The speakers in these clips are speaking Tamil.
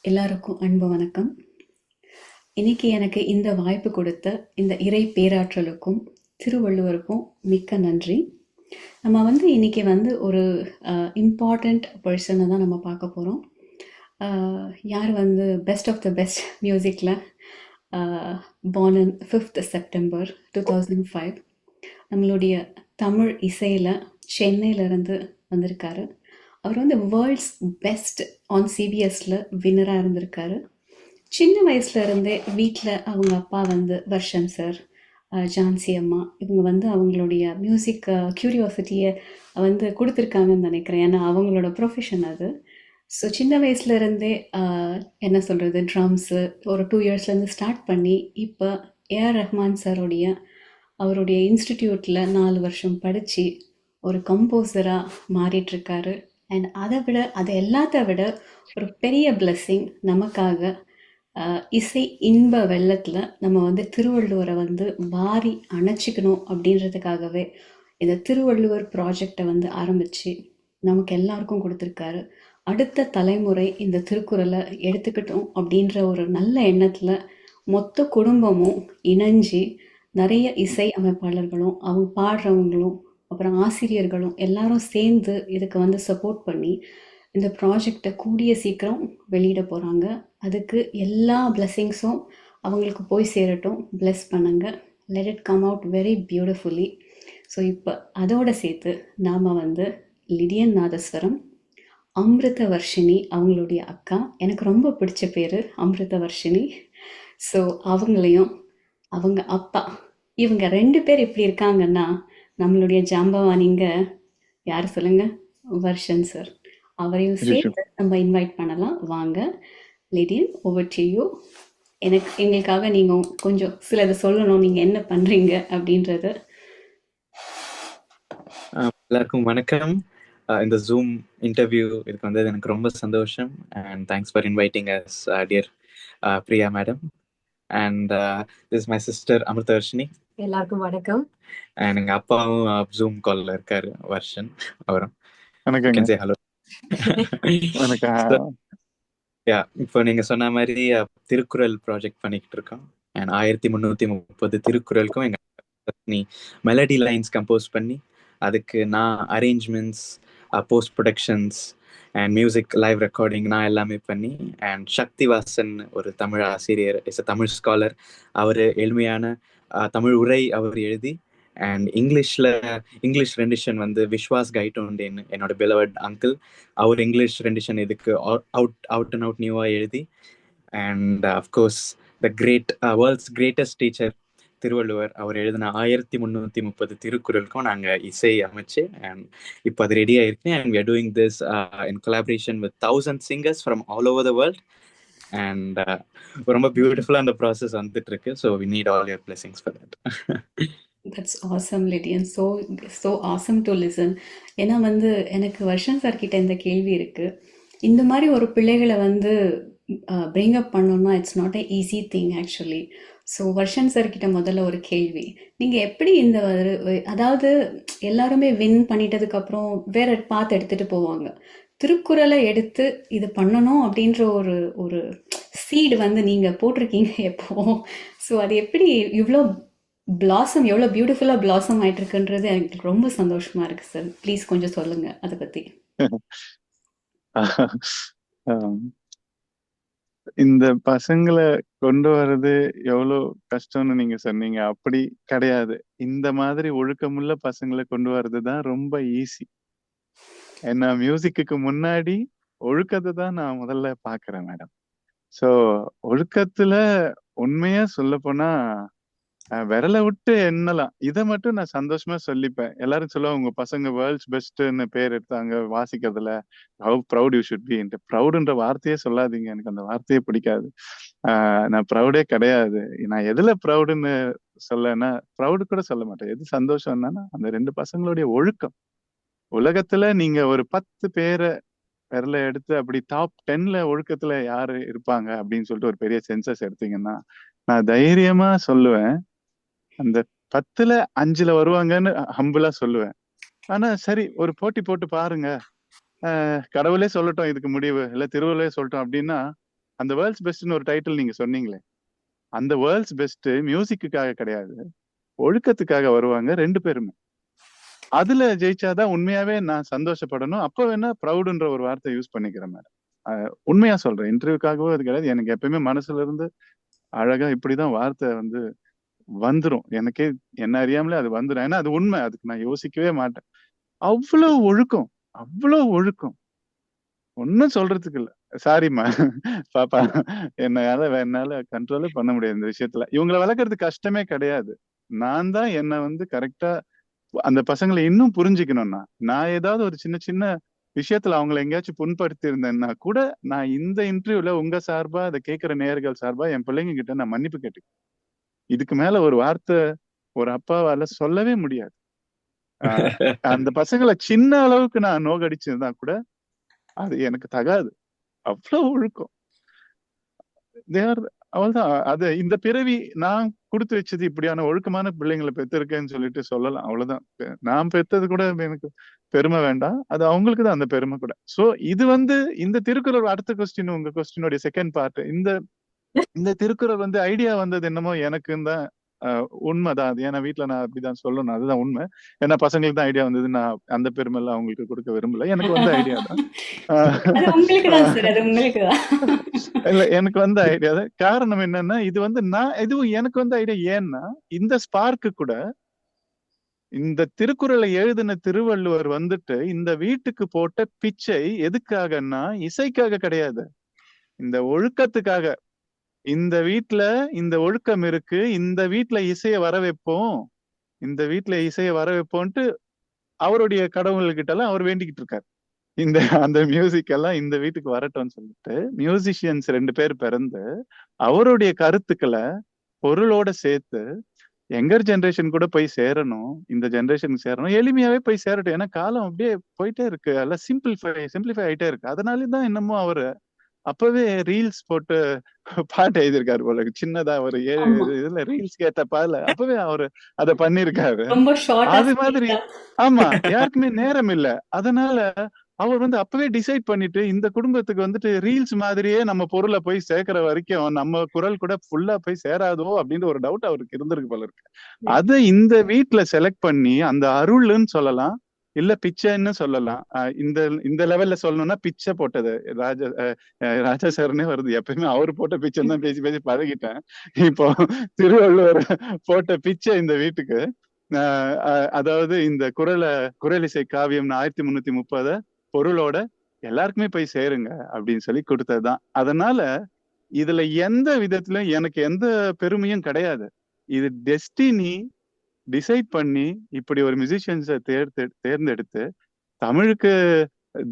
எல்லாருக்கும் அன்பு வணக்கம். இன்னைக்கு எனக்கு இந்த வாய்ப்பு கொடுத்த இந்த இறை பேராற்றலுக்கும் திருவள்ளுவருக்கும் மிக்க நன்றி. நம்ம இன்னைக்கு ஒரு இம்பார்ட்டண்ட் பர்சனை தான் நம்ம பார்க்க போகிறோம். யார் பெஸ்ட் ஆஃப் த பெஸ்ட் மியூசிக்கில் born in 5th செப்டம்பர் 2005 நம்மளுடைய தமிழ் இசையில் சென்னையிலேருந்து வந்திருக்காரு. அவர் வேர்ல்ட்ஸ் பெஸ்ட் ஆன் சிபிஎஸ்ல வின்னராக இருந்திருக்காரு. சின்ன வயசுல இருந்தே வீட்டில் அவங்க அப்பா வர்ஷன் சார், ஜான்சி அம்மா இவங்க அவங்களுடைய மியூசிக் க்யூரியாசிட்டியை கொடுத்துருக்காங்கன்னு நினைக்கிறேன். ஏன்னா அவங்களோட ப்ரொஃபஷன் அது. ஸோ சின்ன வயசுல இருந்தே என்ன சொல்கிறது, ட்ரம்ஸு ஒரு 2 இயர்ஸ்லேருந்து ஸ்டார்ட் பண்ணி இப்போ ஏஆர் ரஹ்மான் சாரோடைய அவருடைய இன்ஸ்டிடியூட்டில் 4 வருஷம் படித்து ஒரு கம்போசராக மாறிட்டுருக்காரு. அண்ட் அதை எல்லாத்த விட ஒரு பெரிய பிளெஸ்ஸிங் நமக்காக இசை இன்ப வெள்ளத்தில் நம்ம திருவள்ளுவரை வாரி அணைச்சிக்கணும் அப்படின்றதுக்காகவே இந்த திருவள்ளுவர் ப்ராஜெக்டை ஆரம்பித்து நமக்கு எல்லாருக்கும் கொடுத்துருக்காரு. அடுத்த தலைமுறை இந்த திருக்குறளை எடுத்துக்கிட்டோம் அப்படின்ற ஒரு நல்ல எண்ணத்தில் மொத்த குடும்பமும் இணைஞ்சு நிறைய இசை அமைப்பாளர்களும் அவங்க பாடுறவங்களும் அப்புறம் ஆசிரியர்களும் எல்லாரும் சேர்ந்து இதுக்கு சப்போர்ட் பண்ணி இந்த ப்ராஜெக்டை கூடிய சீக்கிரம் வெளியிட போகிறாங்க. அதுக்கு எல்லா பிளெஸ்ஸிங்ஸும் அவங்களுக்கு போய் சேரட்டும். பிளெஸ் பண்ணுங்க. Let it come out very beautifully. So இப்போ அதோட சேர்த்து நாம் லிடியன் நாதஸ்வரம், அமிர்த வர்ஷினி அவங்களுடைய அக்கா, எனக்கு ரொம்ப பிடிச்ச பேர் அமிர்த வர்ஷினி. ஸோ அவங்களையும் அவங்க அப்பா, இவங்க 2 பேர் எப்படி இருக்காங்கன்னா நம்மளுடைய ஜாம்பவானிங்க யார் சொல்லுங்க, வர்ஷன் சார், அவரையும் சேர்த்து நம்ம இன்வைட் பண்ணலாம். வாங்க லிடியன், ஓவர் டு யூ. எங்களுக்காக நீங்கள் கொஞ்சம் சிலது சொல்லணும், நீங்கள் என்ன பண்ணுறீங்க அப்படின்றத. எல்லாருக்கும் வணக்கம். இந்த ஜூம் இன்டர்வியூ இதுக்கு வந்தது எனக்கு ரொம்ப சந்தோஷம். And thanks for inviting as dear Priya madam. And this my sister Amritavarshini. எல்லாருக்கும் வணக்கம். அண்ட் எங்க அப்பாவும் ஜூம் கால்ல இருக்காரு, வர்ஷன். அவரும் ஹலோ. இப்போ நீங்க சொன்ன மாதிரி திருக்குறள் ப்ராஜெக்ட் பண்ணிக்கிட்டு இருக்கோம். அண்ட் 1330 திருக்குறளுக்கும் எங்க மெலடி லைன்ஸ் கம்போஸ் பண்ணி அதுக்கு நான் arrangements, post productions and music live recording நான் எல்லாமே பண்ணி, அண்ட் சக்திவாசன் ஒரு தமிழ் ஆசிரியர், இஸ் அ தமிழ் ஸ்காலர், அவர் எளிமையான தமிழ் உரை அவர் எழுதி, and English rendition Vishwas Kaitonde என்னோட பிலவட் அங்கிள், அவர் இங்கிலீஷ் ரெண்டிஷன் இதுக்கு அவுட் அண்ட் அவுட் நியூவாக எழுதி, and of course the great world's greatest teacher Thiruvalluvar அவர் எழுதின 1330 திருக்குறளுக்கும் நாங்கள் இசை அமைச்சு அண்ட் இப்போ அது ரெடி ஆயிருக்கு. And we are doing this in collaboration with 1000 singers from all over the world. And ரொம்ப பியூட்டிஃபுல்லாக அந்த ப்ராசஸ் வந்துட்டு இருக்கு. So we need all your blessings for that. That's awesome, Lydian. So awesome to listen. ஏன்னா எனக்கு வர்ஷன் சார் கிட்ட இந்த கேள்வி இருக்கு. இந்த மாதிரி ஒரு பிள்ளைகளை bring up பண்ணோம்னா it's not a easy thing actually. So Varshan sir கிட்ட முதல்ல ஒரு கேள்வி, நீங்கள் எப்படி இந்த அதாவது எல்லாருமே வின் பண்ணிட்டதுக்கப்புறம் வேற பார்த்து எடுத்துகிட்டு போவாங்க, திருக்குறளை எடுத்து இது பண்ணணும் அப்படின்ற ஒரு ஒரு சீடு நீங்கள் போட்டிருக்கீங்க எப்போ. ஸோ அது எப்படி இவ்வளோ பிளாசம், எவ்வளோ பியூட்டிஃபுல்லாக பிளாசம் ஆகிட்டு இருக்குன்றது எனக்கு ரொம்ப சந்தோஷமாக இருக்குது சார். ப்ளீஸ் கொஞ்சம் சொல்லுங்கள் அதை பற்றி. இந்த பசங்களை கொண்டு வர்றது எவ்வளவு கஷ்டம்னு நீங்க சொன்னீங்க. அப்படி கிடையாது. இந்த மாதிரி ஒழுக்கமுள்ள பசங்களை கொண்டு வர்றதுதான் ரொம்ப ஈஸி. ஏன்னா மியூசிக்கு முன்னாடி ஒழுக்கத்தை தான் நான் முதல்ல பாக்குறேன் மேடம். சோ ஒழுக்கத்துல உண்மையா சொல்ல போனா விரல விட்டு எண்ணலாம். இதை மட்டும் நான் சந்தோஷமா சொல்லிப்பேன். எல்லாரும் சொல்லுவாங்க உங்க பசங்க வேர்ல்ட்ஸ் பெஸ்ட்னு பேர் எடுத்தாங்க வாசிக்கிறதுல, how proud you should be. ப்ரௌடுன்ற வார்த்தையே சொல்லாதீங்க, எனக்கு அந்த வார்த்தையே பிடிக்காது. நான் ப்ரௌடே கிடையாது. நான் எதுல ப்ரௌடுன்னு சொல்லனா, ப்ரௌடு கூட சொல்ல மாட்டேன். எது சந்தோஷம் என்னன்னா அந்த 2 பசங்களுடைய ஒழுக்கம். உலகத்துல நீங்க ஒரு 10 பேரை விரல எடுத்து அப்படி டாப் 10ல ஒழுக்கத்துல யாரு இருப்பாங்க அப்படின்னு சொல்லிட்டு ஒரு பெரிய சென்சஸ் எடுத்தீங்கன்னா நான் தைரியமா சொல்லுவேன் அந்த 10ல 5ல வருவாங்கன்னு ஹம்பிளா சொல்லுவேன். ஆனா சரி, ஒரு போட்டி போட்டு பாருங்க, கடவுளே சொல்லட்டும் இதுக்கு முடிவு, இல்ல திருவள்ளுவரே சொல்லட்டும் அப்படின்னா அந்த வேர்ல்ட்ஸ் பெஸ்ட்னு ஒரு டைட்டில் நீங்க சொன்னீங்களே, அந்த வேர்ல்ட்ஸ் பெஸ்ட் மியூசிக்குக்காக கிடையாது, ஒழுக்கத்துக்காக வருவாங்க 2 பேருமே. அதுல ஜெயிச்சாதான் உண்மையாவே நான் சந்தோஷப்படணும். அப்ப வேணா ப்ரௌடுன்ற ஒரு வார்த்தை யூஸ் பண்ணிக்கிறேன் மேடம். உண்மையா சொல்றேன், இன்டர்வியூக்காகவோ அது கிடையாது. எனக்கு எப்பயுமே மனசுல இருந்து அழகா இப்படிதான் வார்த்தை வந்து வந்துரும். எனக்கே என்ன அறியாமலே அது வந்துரும். ஏன்னா அது உண்மை, அதுக்கு நான் யோசிக்கவே மாட்டேன். அவ்வளவு ஒழுக்கம், அவ்வளவு ஒழுக்கம், ஒன்னும் சொல்றதுக்கு இல்ல. சாரிம்மா பாப்பா, என்னால கண்ட்ரோலே பண்ண முடியாது இந்த விஷயத்துல. இவங்களை வளர்க்கறது கஷ்டமே கிடையாது. நான் தான் என்ன வந்து கரெக்டா அந்த பசங்களை இன்னும் புரிஞ்சுக்கணும்னா, நான் ஏதாவது ஒரு சின்ன சின்ன விஷயத்துல அவங்களை எங்கேயாச்சும் புண்படுத்தி இருந்தேன்னா கூட, நான் இந்த இன்டர்வியூல உங்க சார்பா அதை கேட்கிற நேயர்கள் சார்பா என் பிள்ளைங்க கிட்ட நான் மன்னிப்பு கேட்டுக்கிறேன். இதுக்கு மேல ஒரு வார்த்தை ஒரு அப்பாவால சொல்லவே முடியாது. அந்த பசங்களை சின்ன அளவுக்கு நான் நோகடிச்சிருந்தா கூட அது எனக்கு தகாது. அவ்வளவு ஒழுக்கம். அவ்வளவுதான். அது இந்த பிறவி நான் கொடுத்து வச்சது இப்படியான ஒழுக்கமான பிள்ளைங்களை பெற்றிருக்கேன்னு சொல்லிட்டு சொல்லலாம். அவ்வளவுதான். நான் பெத்தது கூட எனக்கு பெருமை வேண்டாம், அது அவங்களுக்கு தான் அந்த பெருமை கூட. சோ இது வந்து இந்த திருக்குறள் அடுத்த கொஸ்டின், உங்க கொஸ்டினுடைய செகண்ட் பார்ட். இந்த திருக்குறள் வந்து ஐடியா வந்தது என்னமோ எனக்குன்னு தான். உண்மைதான் அது. ஏன்னா வீட்டுல நான் அப்படிதான் சொல்லணும், அதுதான் உண்மை. ஏன்னா பசங்களுக்கு தான் ஐடியா வந்தது, நான் அந்த பெருமை எல்லாம் அவங்களுக்கு கொடுக்க விரும்பல. எனக்கு வந்து ஐடியா தான். இல்ல, எனக்கு வந்து ஐடியா தான். காரணம் என்னன்னா, இது வந்து நான் இதுவும் எனக்கு வந்து ஐடியா. ஏன்னா இந்த ஸ்பார்க்கு கூட இந்த திருக்குறளை எழுதின திருவள்ளுவர் வந்துட்டு இந்த வீட்டுக்கு போட்ட பிச்சை எதுக்காகன்னா இசைக்காக கிடையாது, இந்த ஒழுக்கத்துக்காக. இந்த வீட்டுல இந்த ஒழுக்கம் இருக்கு, இந்த வீட்டுல இசைய வர வைப்போம், இந்த வீட்டுல இசைய வர வைப்போம்ட்டு அவருடைய கடவுள்கிட்ட எல்லாம் அவர் வேண்டிக்கிட்டு இருக்காரு. இந்த அந்த மியூசிக் எல்லாம் இந்த வீட்டுக்கு வரட்டும்னு சொல்லிட்டு மியூசிஷியன்ஸ் 2 பேர் பிறந்து அவருடைய கருத்துக்களை பொருளோட சேர்த்து யங்கர் ஜெனரேஷன் கூட போய் சேரணும், இந்த ஜெனரேஷனுக்கு சேரணும், எளிமையாவே போய் சேரட்டும். ஏன்னா காலம் அப்படியே போயிட்டே இருக்கு, எல்லாம் சிம்பிளிஃபை ஆயிட்டே இருக்கு. அதனாலதான் என்னமோ அவரு அப்பவே ரீல்ஸ் போட்டு பாட்டு எழுதியிருக்காரு போல. சின்னதா ஒரு 7 இதுல ரீல்ஸ் கேட்ட பால அப்பவே அவரு அதை பண்ணிருக்காரு. அது மாதிரி ஆமா, யாருக்குமே நேரம் இல்ல. அதனால அவர் வந்து அப்பவே டிசைட் பண்ணிட்டு இந்த குடும்பத்துக்கு வந்துட்டு ரீல்ஸ் மாதிரியே நம்ம பொருளை போய் சேர்க்கிற வரைக்கும் நம்ம குரல் கூட ஃபுல்லா போய் சேராதோ அப்படின்ற ஒரு டவுட் அவருக்கு இருந்திருக்கு போல இருக்கு. அதை இந்த வீட்டுல செலக்ட் பண்ணி அந்த அருள்னு சொல்லலாம், இல்ல பிச்சைன்னு சொல்லலாம். இந்த லெவல்ல சொல்லணும்னா பிச்சை போட்டது ராஜா சார்னே வருது. எப்பயுமே அவரு போட்ட பிச்சைன்னு தான் பேசி பேசி பழகிட்டேன். இப்போ திருவள்ளுவர் போட்ட பிச்சை இந்த வீட்டுக்கு. அதாவது இந்த குரலிசை காவியம் 1330 பொருளோட எல்லாருக்குமே போய் சேருங்க அப்படின்னு சொல்லி கொடுத்ததுதான். அதனால இதுல எந்த விதத்துல எனக்கு எந்த பெருமையும் கிடையாது. இது டெஸ்டினி டிசைட் பண்ணி இப்படி ஒரு மியூசிஷியன்ஸை தேர்ந்தெடுத்து தமிழுக்கு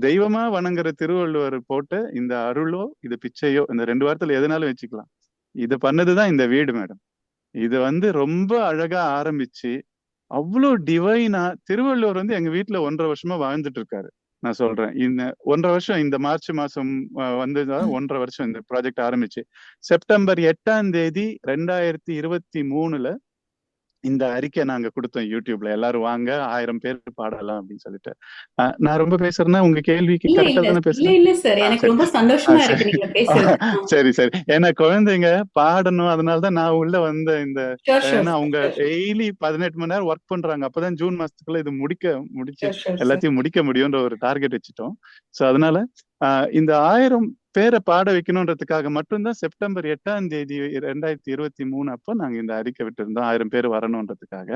தெய்வமா வணங்குற திருவள்ளுவர் போட்ட இந்த அருளோ இது பிச்சையோ, இந்த 2 வாரத்துல எதுனாலும் வச்சுக்கலாம், இது பண்ணதுதான் இந்த வீடு மேடம். இது வந்து ரொம்ப அழகா ஆரம்பிச்சு அவ்வளோ டிவைனா திருவள்ளுவர் வந்து எங்க வீட்டுல 1.5 வருஷமா வாழ்ந்துட்டு இருக்காரு. நான் சொல்றேன், இந்த 1.5 வருஷம், இந்த மார்ச் மாசம் வந்ததுதான் 1.5 வருஷம் இந்த ப்ராஜெக்ட் ஆரம்பிச்சு. செப்டம்பர் 8ஆம் தேதி 2023 இந்த அறிக்கை நாங்க கொடுத்தோம் யூடியூப்ல. எல்லாரும் வாங்க 1000 பேர் பாடலாம் அப்படின்னு சொல்லிட்டு. நான் ரொம்ப பேசுறேன்னா உங்க கேள்விக்கு கரெக்டா தானே பேசுறேன்? சரி சரி. ஏன்னா குழந்தைங்க பாடணும், அதனாலதான் நான் உள்ள வந்த இந்த. ஏன்னா அவங்க டெய்லி 18 மணி நேரம் ஒர்க் பண்றாங்க. அப்பதான் ஜூன் மாசத்துக்குள்ள இது முடிச்சு எல்லாத்தையும் முடிக்க முடியும்ன்ற ஒரு டார்கெட் வச்சுட்டோம். சோ அதனால இந்த 1000 பேரை பாட வைக்கணும்ன்றதுக்காக மட்டும்தான் செப்டம்பர் 8ஆம் தேதி 2023 அப்போ நாங்க இந்த அறிக்கை விட்டுருந்தோம், 1000 பேர் வரணும்ன்றதுக்காக.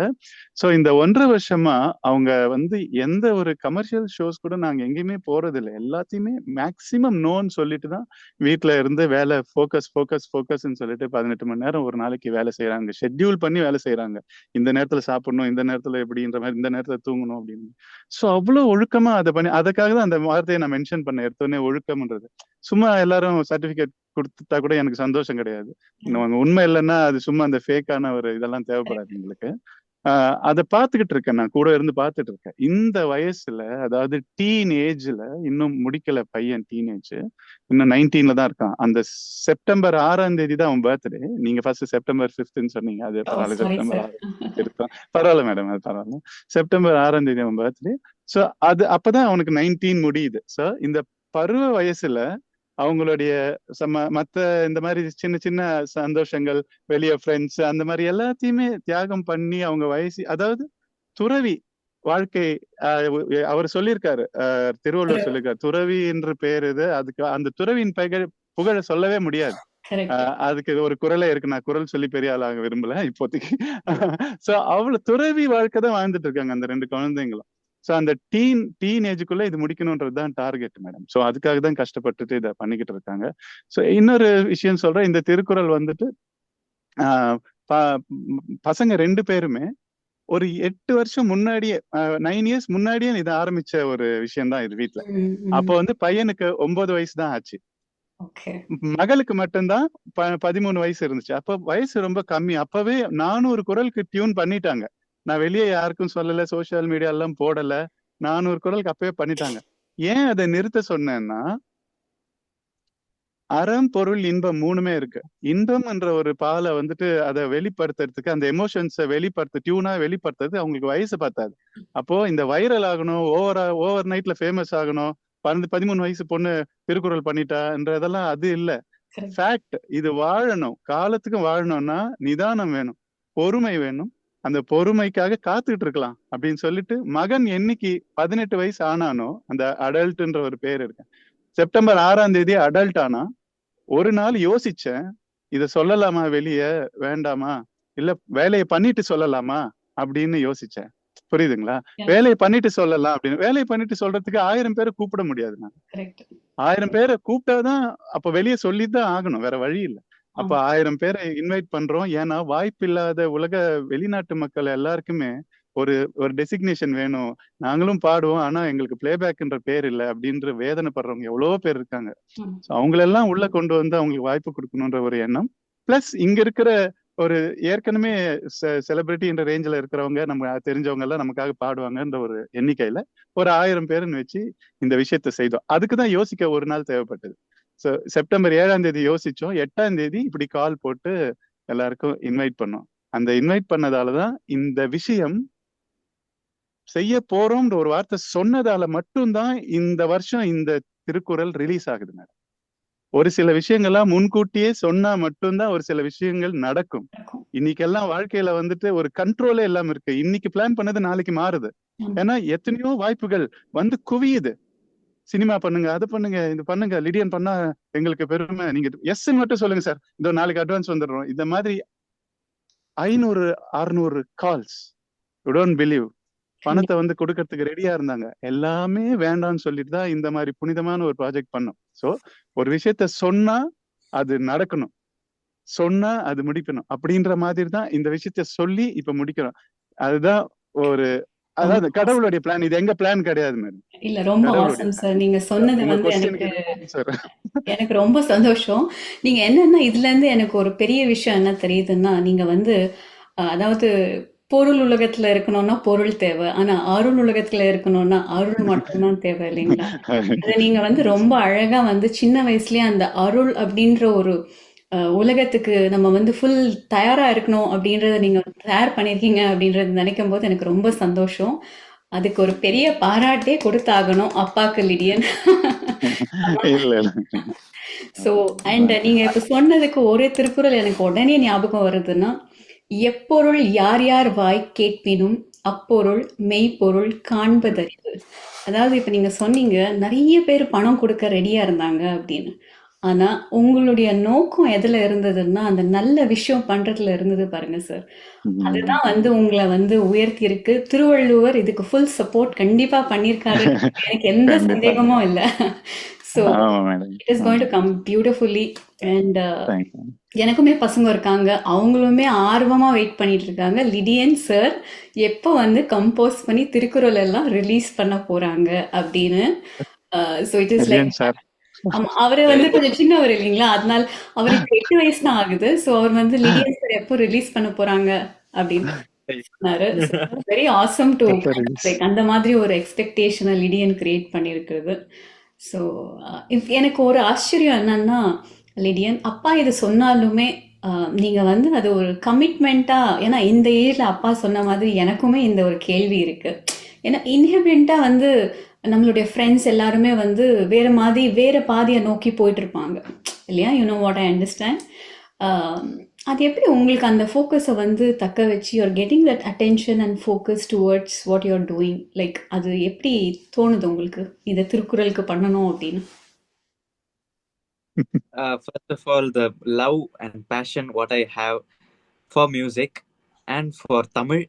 சோ இந்த 1.5 வருஷமா அவங்க வந்து எந்த ஒரு கமர்ஷியல் ஷோஸ் கூட நாங்க எங்கேயுமே போறது இல்லை. எல்லாத்தையுமே மேக்சிமம் நோன்னு சொல்லிட்டு தான் வீட்டுல இருந்து வேலை ஃபோக்கஸ்ன்னு சொல்லிட்டு 18 மணி நேரம் ஒரு நாளைக்கு வேலை செய்யறாங்க. ஷெட்யூல் பண்ணி வேலை செய்யறாங்க. இந்த நேரத்துல சாப்பிடணும், இந்த நேரத்துல எப்படின்ற மாதிரி, இந்த நேரத்துல தூங்கணும் அப்படின்னு. சோ அவ்வளவு ஒழுக்கமா அதை பண்ணி, அதுக்காக தான் அந்த வார்த்தையை நான் மென்ஷன் பண்ண எடுத்தோடனே, ஒழுக்கம்ன்றது. சும்மா எல்லாரும் சர்டிபிகேட் கொடுத்துட்டா கூட எனக்கு சந்தோஷம் கிடையாது. உண்மை இல்லைன்னா அது சும்மா அந்த ஃபேக்கான ஒரு இதெல்லாம் தேவைப்படாது எங்களுக்கு. அதை பார்த்துக்கிட்டு இருக்கேன், நான் கூட இருந்து பார்த்துட்டு இருக்கேன். இந்த வயசுல, அதாவது டீன் ஏஜ்ல, இன்னும் முடிக்கல பையன், டீனேஜ் இன்னும் 19ல தான் இருக்கான். அந்த செப்டம்பர் 6ஆம் தேதி தான் அவன் பர்த்டே. நீங்க ஃபர்ஸ்ட் செப்டம்பர் 5th சொன்னீங்க, அது பரவாயில்ல, செப்டம்பர் 6 எடுத்தோம். பரவாயில்ல மேடம், அது பரவாயில்ல. செப்டம்பர் 6ஆம் தேதி அவன் பர்த்டே. ஸோ அது அப்பதான் அவனுக்கு 19 முடியுது. ஸோ இந்த பருவ வயசுல அவங்களுடைய மத்த இந்த மாதிரி சின்ன சின்ன சந்தோஷங்கள், வெளிய ஃப்ரெண்ட்ஸ், அந்த மாதிரி எல்லாத்தையுமே தியாகம் பண்ணி அவங்க வயசு, அதாவது துறவி வாழ்க்கை. அவர் சொல்லியிருக்காரு, திருவள்ளுவர் சொல்லியிருக்காரு, துறவி என்று பெயர் இது. அதுக்கு அந்த துறவியின் புகழ சொல்லவே முடியாது. அதுக்கு ஒரு குரலே இருக்கு. நான் குரல் சொல்லி பெரிய ஆளாக விரும்பல இப்போதைக்கு. சோ அவ்வளவு துறவி வாழ்க்கை தான் வாழ்ந்துட்டு இருக்காங்க அந்த 2 குழந்தைங்களும். சோ அந்த டீன் ஏஜுக்குள்ள இது முடிக்கணும்ன்றதுதான் டார்கெட் மேடம். சோ அதுக்காக தான் கஷ்டப்பட்டுட்டு இதை பண்ணிக்கிட்டு இருக்காங்க. சோ இன்னொரு விஷயம் சொல்றேன், இந்த திருக்குறள் வந்துட்டு பசங்க 2 பேருமே ஒரு 8 வருஷம் முன்னாடியே, 9 இயர்ஸ் முன்னாடியே இதை ஆரம்பிச்ச ஒரு விஷயம் தான் இது வீட்டுல. அப்போ வந்து பையனுக்கு 9 வயசு தான் ஆச்சு, மகளுக்கு மட்டும்தான் 13 வயசு இருந்துச்சு. அப்ப வயசு ரொம்ப கம்மி. அப்பவே 400 குரலுக்கு டியூன் பண்ணிட்டாங்க. நான் வெளியே யாருக்கும் சொல்லல, சோசியல் மீடியா எல்லாம் போடல, 400 குரலுக்கு அப்பவே பண்ணிட்டாங்க. ஏன் அதை நிறுத்த சொன்னேன்னா, அறம் பொருள் இன்பம் 3மே இருக்கு. இன்பம் என்ற ஒரு பாலை வந்துட்டு அதை வெளிப்படுத்துறதுக்கு, அந்த எமோஷன்ஸை டியூனா வெளிப்படுத்துறது அவங்களுக்கு வயசு பார்த்தாது. அப்போ இந்த வைரல் ஆகணும், ஓவர் நைட்ல ஃபேமஸ் ஆகணும், 13 வயசு பொண்ணு திருக்குறள் பண்ணிட்டான்றதெல்லாம் அது இல்ல. ஃபேக்ட். இது வாழணும், காலத்துக்கும் வாழணும்னா நிதானம் வேணும், பொறுமை வேணும். அந்த பொறுமைக்காக காத்துக்கிட்டு இருக்கலாம் அப்படின்னு சொல்லிட்டு, மகன் என்னைக்கு 18 வயசு ஆனானோ, அந்த அடல்ட்ன்ற ஒரு பேர் இருக்கு, செப்டம்பர் 6ஆம் தேதி அடல்ட் ஆனா, ஒரு நாள் யோசிச்சேன், இத சொல்லலாமா, வெளியே வேண்டாமா, இல்ல வேலையை பண்ணிட்டு சொல்லலாமா அப்படின்னு யோசிச்சேன். புரியுதுங்களா? வேலையை பண்ணிட்டு சொல்லலாம் அப்படின்னு. வேலையை பண்ணிட்டு சொல்றதுக்கு 1000 பேரை கூப்பிட முடியாது. நான் 1000 பேரை கூப்பிட்டாதான் அப்ப வெளியே சொல்லிதான் ஆகணும், வேற வழி இல்லை. அப்ப 1000 பேரை இன்வைட் பண்றோம். ஏன்னா வாய்ப்பு இல்லாத வெளிநாட்டு மக்கள் எல்லாருக்குமே ஒரு டெசிக்னேஷன் வேணும். நாங்களும் பாடுவோம், ஆனா எங்களுக்கு பிளேபேக்ன்ற பேர் இல்லை அப்படின்ற வேதனைப்படுறவங்க எவ்வளவோ பேர் இருக்காங்க. அவங்களெல்லாம் உள்ள கொண்டு வந்து அவங்களுக்கு வாய்ப்பு கொடுக்கணும்ன்ற ஒரு எண்ணம். பிளஸ் இங்க இருக்கிற ஒரு ஏற்கனவே செலிபிரிட்டின்ற ரேஞ்சில் இருக்கிறவங்க, நம்ம தெரிஞ்சவங்க எல்லாம் நமக்காக பாடுவாங்கன்ற ஒரு எண்ணிக்கையில ஒரு 1000 பேருன்னு வச்சு இந்த விஷயத்த செய்தோம். அதுக்குதான் யோசிக்க ஒரு நாள் தேவைப்பட்டது. செப்டம்பர் 7ஆம் தேதி யோசிச்சோம், 8ஆம் தேதி இப்படி கால் போட்டு எல்லாருக்கும் இன்வைட் பண்ணோம். அந்த இன்வைட் பண்ணதாலதான் இந்த விஷயம் செய்ய போறோம்ன்ற ஒரு வார்த்தை சொன்னதால மட்டும்தான் இந்த வருஷம் இந்த திருக்குறள் ரிலீஸ் ஆகுது மேடம். ஒரு சில விஷயங்கள்லாம் முன்கூட்டியே சொன்னா மட்டும்தான் ஒரு சில விஷயங்கள் நடக்கும். இன்னைக்கெல்லாம் வாழ்க்கையில வந்துட்டு ஒரு கண்ட்ரோலே இல்லாம இருக்கு. இன்னைக்கு பிளான் பண்ணது நாளைக்கு மாறுது. ஏன்னா எத்தனையோ வாய்ப்புகள் வந்து குவியுது. சினிமா பண்ணுங்க, அது பண்ணுங்க, இது பண்ணுங்க, லிடியன் பண்ணா எங்களுக்கு பெருமை, நீங்க எஸ் மட்டும் சொல்லுங்க சார், இதோ நாளைக்கு அட்வான்ஸ் வந்துடுறோம். இந்த மாதிரி 500-600 கால்ஸ், யூ டோன்ட் பிலீவ், பணத்தை வந்து கொடுக்கறதுக்கு ரெடியா இருந்தாங்க. எல்லாமே வேண்டாம்னு சொல்லிட்டு தான் இந்த மாதிரி புனிதமான ஒரு ப்ராஜெக்ட் பண்ணோம். சோ ஒரு விஷயத்த சொன்னா அது நடக்கணும், சொன்னா அது முடிக்கணும் அப்படின்ற மாதிரி தான் இந்த விஷயத்த சொல்லி இப்ப முடிக்கிறோம். அதுதான் ஒரு, அதாவது கடவுளுடைய பிளான். இது எங்க பிளான் கிடையாது மேடம். இல்ல, ரொம்ப ஆசம் சார். நீங்க சொன்னது வந்து எனக்கு ரொம்ப சந்தோஷம். நீங்க என்னன்னா, இதுல இருந்து எனக்கு ஒரு பெரிய விஷயம் என்ன தெரியுதுன்னா, நீங்க வந்து அதாவது பொருள் உலகத்துல இருக்கணும்னா பொருள் தேவை, ஆனா அருள் உலகத்துல இருக்கணும்னா அருள் மட்டும்தான் தேவை, இல்லைங்களா? அதை நீங்க வந்து ரொம்ப அழகா வந்து சின்ன வயசுலயே அந்த அருள் அப்படின்ற ஒரு உலகத்துக்கு நம்ம வந்து ஃபுல் தயாரா இருக்கணும் அப்படின்றத நீங்க தயார் பண்ணிருக்கீங்க அப்படின்றது நினைக்கும் போது எனக்கு ரொம்ப சந்தோஷம். அதுக்கு ஒரு பெரிய பாராட்டே கொடுத்தாகணும் அப்பாக்கு, லிடியன். சோ அண்ட் நீங்க இப்ப சொன்னதுக்கு ஒரே திருக்குறள் எனக்கு உடனே ஞாபகம் வருதுன்னா, எப்பொருள் யார் யார் வாய் கேட்பினும் அப்பொருள் மெய்ப்பொருள் காண்பதறிவு. அதாவது இப்ப நீங்க சொன்னீங்க நிறைய பேர் பணம் கொடுக்க ரெடியா இருந்தாங்க அப்படின்னு. ஆனா உங்களுடைய நோக்கம் எதுல இருந்ததுன்னா, அந்த நல்ல விஷயம் பண்றதுல இருந்தது பாருங்க சார். அதுதான் வந்து உங்களை வந்து உயர்த்தி இருக்கு. திருவள்ளுவர் இதுக்கு ஃபுல் சப்போர்ட் கண்டிப்பா பண்ணிருக்காரு, எனக்கு எந்த சந்தேகமும் இல்லை. So it is going to come beautifully. And எனக்குமே பசங்க இருக்காங்க, அவங்களுமே ஆர்வமா வெயிட் பண்ணிட்டு இருக்காங்க, லிடியன் சார் எப்போ வந்து கம்போஸ் பண்ணி திருக்குறள் எல்லாம் ரிலீஸ் பண்ண போறாங்க அப்படின்னு. So it is like, அவரு வந்து கொஞ்சம் சின்னவர் இல்லைங்களா, அதனால அவருக்கு 8 வயசு தான் ஆகுது. ஸோ அவர் வந்து லிடியன் சார் எப்போ ரிலீஸ் பண்ண போறாங்க அப்படின்னு சொன்னாரு. வெரி ஆசம் டு லைக் அந்த மாதிரி ஒரு எக்ஸ்பெக்டேஷனை லிடியன் கிரியேட் பண்ணியிருக்கிறது. ஸோ எனக்கு ஒரு ஆச்சரியம் என்னன்னா, லிடியன் அப்பா இது சொன்னாலுமே நீங்கள் வந்து அது ஒரு கமிட்மெண்ட்டாக, ஏன்னா இந்த ஏஜில் அப்பா சொன்ன மாதிரி எனக்குமே இந்த ஒரு கேள்வி இருக்குது. ஏன்னா இன்ஹிபியண்ட்டாக வந்து நம்மளுடைய ஃப்ரெண்ட்ஸ் எல்லாருமே வந்து வேற மாதிரி வேற பாதையை நோக்கி போயிட்டு இருப்பாங்க இல்லையா? You know what I understand. அது எப்படி உங்களுக்கு அந்த ஃபோக்கஸை வந்து தக்க வச்சு you're getting that attention and focus towards what you're doing? Like அது எப்படி தோணுது உங்களுக்கு இதை திருக்குறளுக்கு பண்ணணும் அப்படின்னு? First of all, the love and passion what I have for music and for Tamil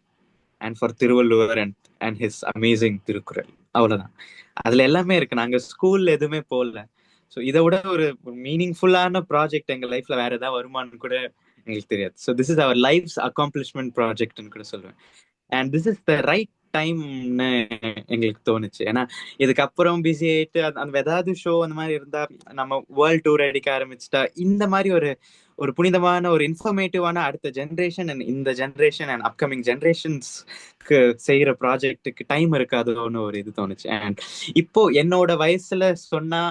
and for Thiruvalluvar and his amazing Thirukkural, அவ்வளவுதான். அதுல எல்லாமே இருக்கு. நாங்க ஸ்கூல்ல எதுவுமே போகல. ஸோ இதை விட ஒரு மீனிங்ஃபுல்லான ப்ராஜெக்ட் எங்க லைஃப்ல வேற ஏதாவது வருமானு கூட எங்களுக்கு தெரியாது. So this is our life's accomplishment ப்ராஜெக்ட்னு கூட சொல்லுவேன். And this is the right டைம்னு எங்களுக்கு தோணுச்சு. ஏன்னா இதுக்கப்புறம் பிஸி ஆயிட்டு அந்த ஏதாவது ஷோ அந்த மாதிரி இருந்தா, நம்ம வேர்ல்ட் டூர் அடிக்க ஆரம்பிச்சுட்டா, இந்த மாதிரி ஒரு புனிதமான ஒரு இன்ஃபர்மேட்டிவான அடுத்த ஜென்ரேஷன் அண்ட் இந்த ஜென்ரேஷன் அண்ட் அப்கமிங் ஜென்ரேஷன்ஸ்க்கு செய்யற ப்ராஜெக்டுக்கு டைம் இருக்காதோன்னு ஒரு இது தோணுச்சு. அண்ட் இப்போ என்னோட வயசுல சொன்னா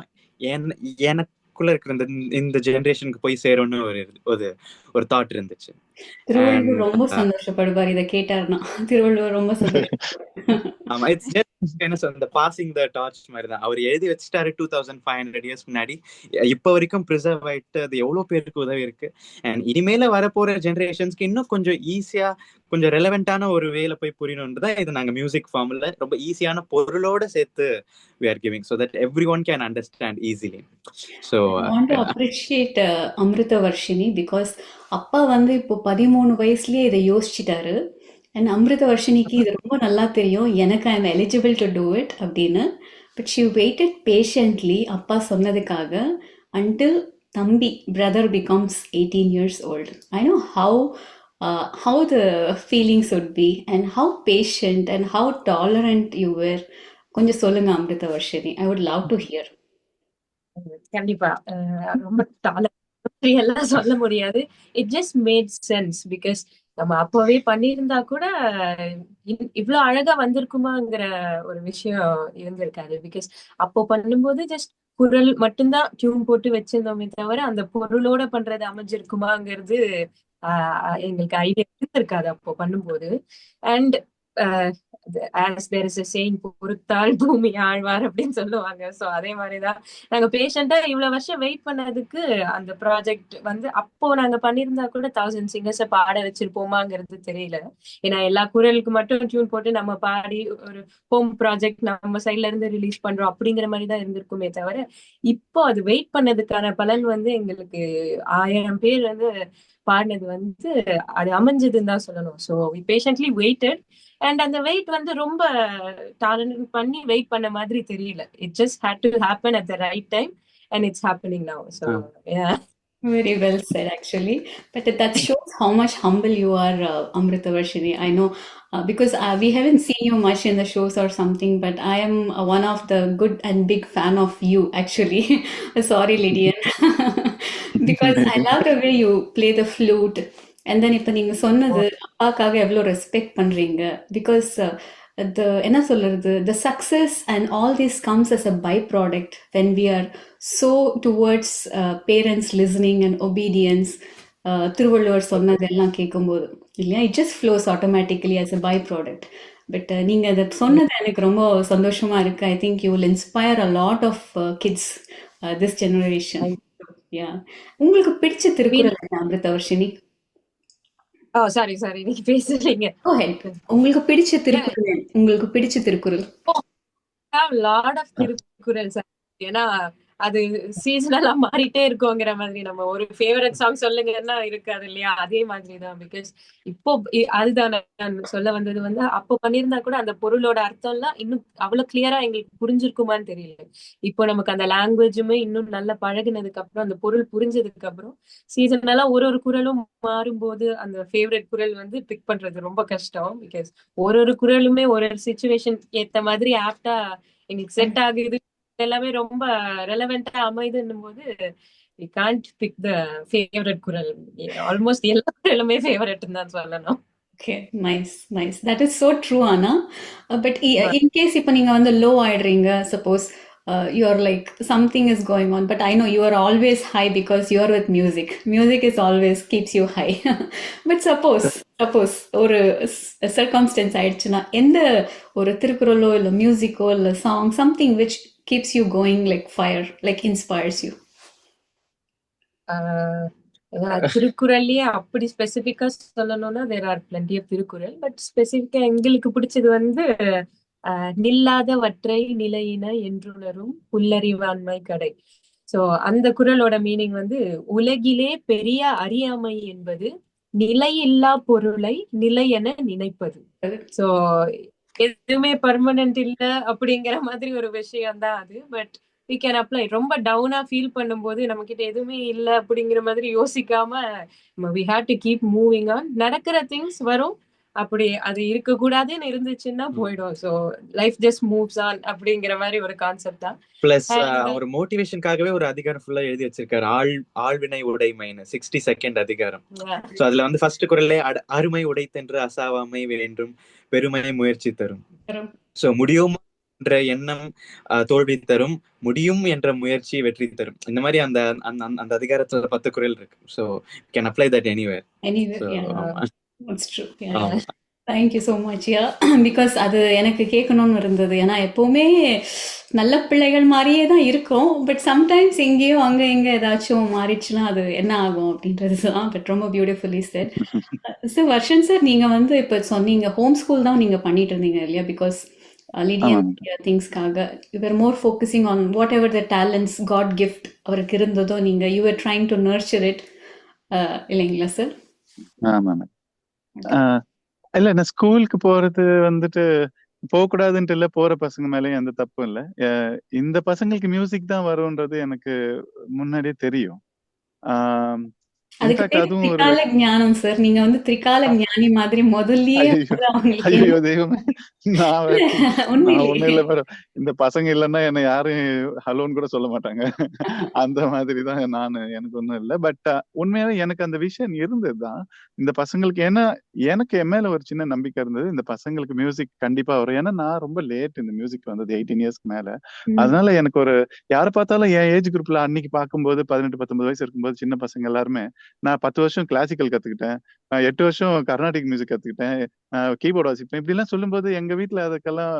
எனக்குள்ள இருக்கிற இந்த ஜெனரேஷனுக்கு போய் சேரும்னு ஒரு தாட் இருந்துச்சு. திருவள்ளுவர் ரொம்ப சந்தோஷப்படுவார் இதை கேட்டாருன்னா. திருவள்ளுவர் ரொம்ப ஆமா, இட்ஸ் ஜஸ்ட் அந்த பாசிங் த டார்ச் மாதிரி தான். அவர் எழுதி வச்சுட்டாரு 2500 இயர்ஸ் முன்னாடி. இப்போ வரைக்கும் ப்ரிசர்வ் ஆயிட்டு அது எவ்வளவு பேருக்கு உதவி இருக்கு. அண்ட் இனிமேல வரப்போற ஜெனரேஷன்ஸ்க்கு இன்னும் கொஞ்சம் ஈஸியா கொஞ்சம் ரெலவெண்டான ஒரு வேலை போய் புரியணும்ன்றதான் இது நாங்க மியூசிக் ஃபார்ம்ல ரொம்ப ஈஸியான பொருளோட சேர்த்து we are giving so that everyone can understand easily. So I want to appreciate Amritavarshini because அப்பா வந்து இப்போ 13 வயசுலயே இதை யோசிச்சுட்டாரு. அண்ட் அமிர்தவர்ஷினிக்கு இது ரொம்ப நல்லா தெரியும், எனக்கு I am eligible to do it அப்படின்னு. பட் ஷி வெயிட்டட் பேஷண்ட்லி அப்பா சொன்னதுக்காக until தம்பி brother becomes 18 years old. I know how the feelings would be and how patient and how tolerant you were. கொஞ்சம் சொல்லுங்க Amritavarshini, I would love to hear. கண்டிப்பா ரொம்ப எல்லாம் சொல்ல முடியாது. It just made sense because நம்ம அப்பவே பண்ணியிருந்தா கூட இவ்வளவு அழகா வந்திருக்குமாங்கிற ஒரு விஷயம் இருந்திருக்காது. பிகாஸ் அப்போ பண்ணும்போது ஜஸ்ட் குரல் மட்டும்தான் டியூன் போட்டு வச்சிருந்தோமே தவிர அந்த பொருளோட பண்றது அமைஞ்சிருக்குமாங்கிறது எங்களுக்கு ஐடியா இருந்திருக்காது அப்போ பண்ணும்போது. And as there is a saying, பொறுத்தால் பூமி ஆழ்வார் அப்படின்னு சொல்லுவாங்க. சோ அதே மாதிரிதான் நாங்க பேஷண்டா இவ்வளவு வருஷம் வெயிட் பண்ணதுக்கு அந்த ப்ராஜெக்ட் வந்து அப்போ நாங்க பண்ணிருந்தா கூட 1000 சிங்கர்ஸை பாட வச்சிருப்போமாங்கிறது தெரியல. ஏன்னா எல்லா குரலுக்கு மட்டும் டியூன் போட்டு நம்ம பாடி ஒரு ஹோம் ப்ராஜெக்ட் நம்ம சைட்ல இருந்து ரிலீஸ் பண்றோம் அப்படிங்கிற மாதிரி தான் இருந்திருக்குமே தவிர இப்போ அது வெயிட் பண்ணதுக்கான பலன் வந்து எங்களுக்கு 1000 பேர் வந்து பாடினது வந்து அது அமைஞ்சதுன்னு தான் சொல்லணும். So we patiently waited and அந்த வெயிட் வந்து ரொம்ப டாலரேட் பண்ணி வெயிட் பண்ண மாதிரி தெரியல. It just had to happen at the right time and it's happening now. So Very well said, actually. But that shows how much humble you are, Amritavarshini. I know because we haven't seen you much in the shows or something, but I am one of the good and big fan of you, actually. Sorry, Lydian. Because I love the way you play the flute. And then இப்போ நீங்க சொன்னது அப்பாக்காக எவ்வளோ ரெஸ்பெக்ட் பண்றீங்க. பிகாஸ் என்ன சொல்றது, the success and all this comes as a byproduct when we are so towards parents listening and obedience. Thiruvalluvar சொன்னது எல்லாம் கேட்கும்போது இல்லையா, it just flows automatically as a byproduct. But நீங்க அதை சொன்னது எனக்கு ரொம்ப சந்தோஷமா இருக்கு. I think you will inspire a lot of kids this generation. Yeah. உங்களுக்கு பிடிச்ச திருக்குறள் என்ன அமிர்தவர்ஷினி? சாரி நீங்க பேசுறீங்க. உங்களுக்கு பிடிச்ச திருக்குறள், உங்களுக்கு பிடிச்ச திருக்குறள்? Lot of Thirukkural. ஏன்னா அது சீசனலா மாறிட்டே இருக்குங்கிற மாதிரி நம்ம ஒரு ஃபேவரட் சாங் சொல்லுங்கன்னா இருக்காது இல்லையா, அதே மாதிரிதான். பிகாஸ் இப்போ அதுதான் நான் சொல்ல வந்தது வந்து அப்போ பண்ணியிருந்தா கூட அந்த பொருளோட அர்த்தம் எல்லாம் இன்னும் அவ்வளவு கிளியரா எங்களுக்கு புரிஞ்சிருக்குமான்னு தெரியல. இப்போ நமக்கு அந்த லாங்குவேஜுமே இன்னும் நல்லா பழகினதுக்கு அப்புறம் அந்த பொருள் புரிஞ்சதுக்கு அப்புறம் சீசனலா ஒரு குரலும் மாறும்போது அந்த ஃபேவரட் குரல் வந்து பிக் பண்றது ரொம்ப கஷ்டம். பிகாஸ் ஒரு குரலுமே ஒரு சிச்சுவேஷன் ஏத்த மாதிரி ஆப்டா எங்களுக்கு செட் ஆகுது, எல்லாமே ரொம்ப ரெலவெண்டா அமைதுன்னும் போது we can't pick the favorite குரல். ஆல்மோஸ்ட் எல்லா குரலுமே ஃபேவரட்னு தான் சொல்லணும். Okay, nice. That is so true, Anna. But in case இப்போ நீங்க வந்து low ஆயிடுறீங்க, suppose you are like something is going on, but I know you are always high because you are with music. Music is always keeps you high. But suppose suppose ஒரு சர்க்கம்ஸ்டன்ஸ் ஆயிடுச்சுன்னா எந்த ஒரு திருக்குறளோ இல்லை மியூசிக்கோ இல்லை song something which keeps you going like fire like inspires you? திருக்குறள்லயே அப்படி ஸ்பெசிபிக்கா சொல்லணும்னா தேர் ஆர் பிளண்டி ஆஃப் திருக்குறள். பட் ஸ்பெசிபிக்கா எங்களுக்கு பிடிச்சது வந்து நில்லாதவற்றை நிலையின என்றுணரும் புல்லறிவாண்மை கடை. சோ அந்த குறளோட மீனிங் வந்து உலகிலே பெரிய அறியாமை என்பது நிலையில்லா பொருளை நிலை என நினைப்பது. சோ எதுவுமே பர்மனன்ட் இல்ல அப்படிங்கிற மாதிரி ஒரு விஷயம் தான் அது. But we can apply. ரொம்ப டவுனா ஃபீல் பண்ணும்போது நம்ம கிட்ட எதுவுமே இல்ல அப்படிங்கிற மாதிரி யோசிக்காம we have to keep moving on. நடக்கிற திங்ஸ் வரும், அப்படி அது இருக்கக்கூடாதுன்னு இருந்துச்சுன்னா போயிடும். So life just moves on அப்படிங்கிற மாதிரி ஒரு கான்செப்ட் தான். பிளஸ் ஒரு மோட்டிவேஷனுக்காகவே ஒரு அதிகாரம் ஃபுல்லா எழுதி வச்சிருக்காரு, ஆழ்வினை உடைமைன்னு 60 செகண்ட் அதிகாரம். சோ அதுல வந்து ஃபர்ஸ்ட் குறளே அருமை உடைத்தென்று அசாவாமை வேண்டும் பெருமை முயற்சி தரும். சோ முடியும் என்ற எண்ணம் தோல்வி தரும், முடியும் என்ற முயற்சி வெற்றி தரும். இந்த மாதிரி அந்த அந்த அதிகாரத்துல 10 குறள் இருக்கு. So can apply that anywhere. That's true. Thank you so much. Because அது எனக்கு கேட்கணும்னு இருந்தது. ஏன்னா எப்போவுமே நல்ல பிள்ளைகள் மாதிரியே தான் இருக்கும். பட் சம்டைம்ஸ் எங்கேயோ அங்கே எங்கே ஏதாச்சும் மாறிடுச்சுன்னா அது என்ன ஆகும் அப்படின்றது தான். பட் ரொம்ப பியூட்டிஃபுல்லி சார். சார் வர்ஷன் சார், நீங்கள் வந்து இப்போ சொன்னீங்க ஹோம் ஸ்கூல் தான் நீங்கள் பண்ணிட்டு இருந்தீங்க இல்லையா? பிகாஸ் லீடியன் திங்ஸ்க்காக you are more focusing on whatever the talents God gift அவருக்கு இருந்ததோ நீங்கள் you are trying to nurture it இல்லைங்களா சார்? ஆமாம். இல்ல நான் ஸ்கூலுக்கு போறது வந்துட்டு போகக்கூடாதுன்ட்டு இல்ல, போற பசங்க மேலேயும் எந்த தப்பும் இல்ல. இந்த பசங்களுக்கு மியூசிக் தான் வரும்ன்றது எனக்கு முன்னாடியே தெரியும். அதுவும் திரிகால ஞானம் சார். நீங்க வந்து திரிகால ஞானி மாதிரி முதல்லயே ஐயோ தெய்வமே, நான் ஒண்ணும் இல்ல மேடம். இந்த பசங்க இல்லைன்னா என்ன யாரும் ஹலோன்னு கூட சொல்ல மாட்டாங்க. அந்த மாதிரிதான் நானு, எனக்கு ஒண்ணும் இல்லை. பட் உண்மையாவே எனக்கு அந்த விஷயம் இருந்ததுதான் இந்த பசங்களுக்கு. ஏன்னா எனக்கு என் மேல ஒரு சின்ன நம்பிக்கை இருந்தது, இந்த பசங்களுக்கு மியூசிக் கண்டிப்பா வரும். ஏன்னா நான் ரொம்ப லேட் இந்த மியூசிக் வந்தது, 18 இயர்ஸ்க்கு மேல. அதனால எனக்கு ஒரு யாரை பார்த்தாலும் என் ஏஜ் குரூப்ல அன்னைக்கு பார்க்கும்போது 18-19 வயசு இருக்கும்போது சின்ன பசங்க எல்லாருமே, நான் 10 வருஷம் கிளாசிக்கல் கத்துக்கிட்டேன், 8 வருஷம் கர்நாடிக் மியூசிக் கத்துக்கிட்டேன், கீபோர்ட் வாசிப்பேன், இப்படி எல்லாம் சொல்லும்போது எங்க வீட்டுல அதுக்கெல்லாம்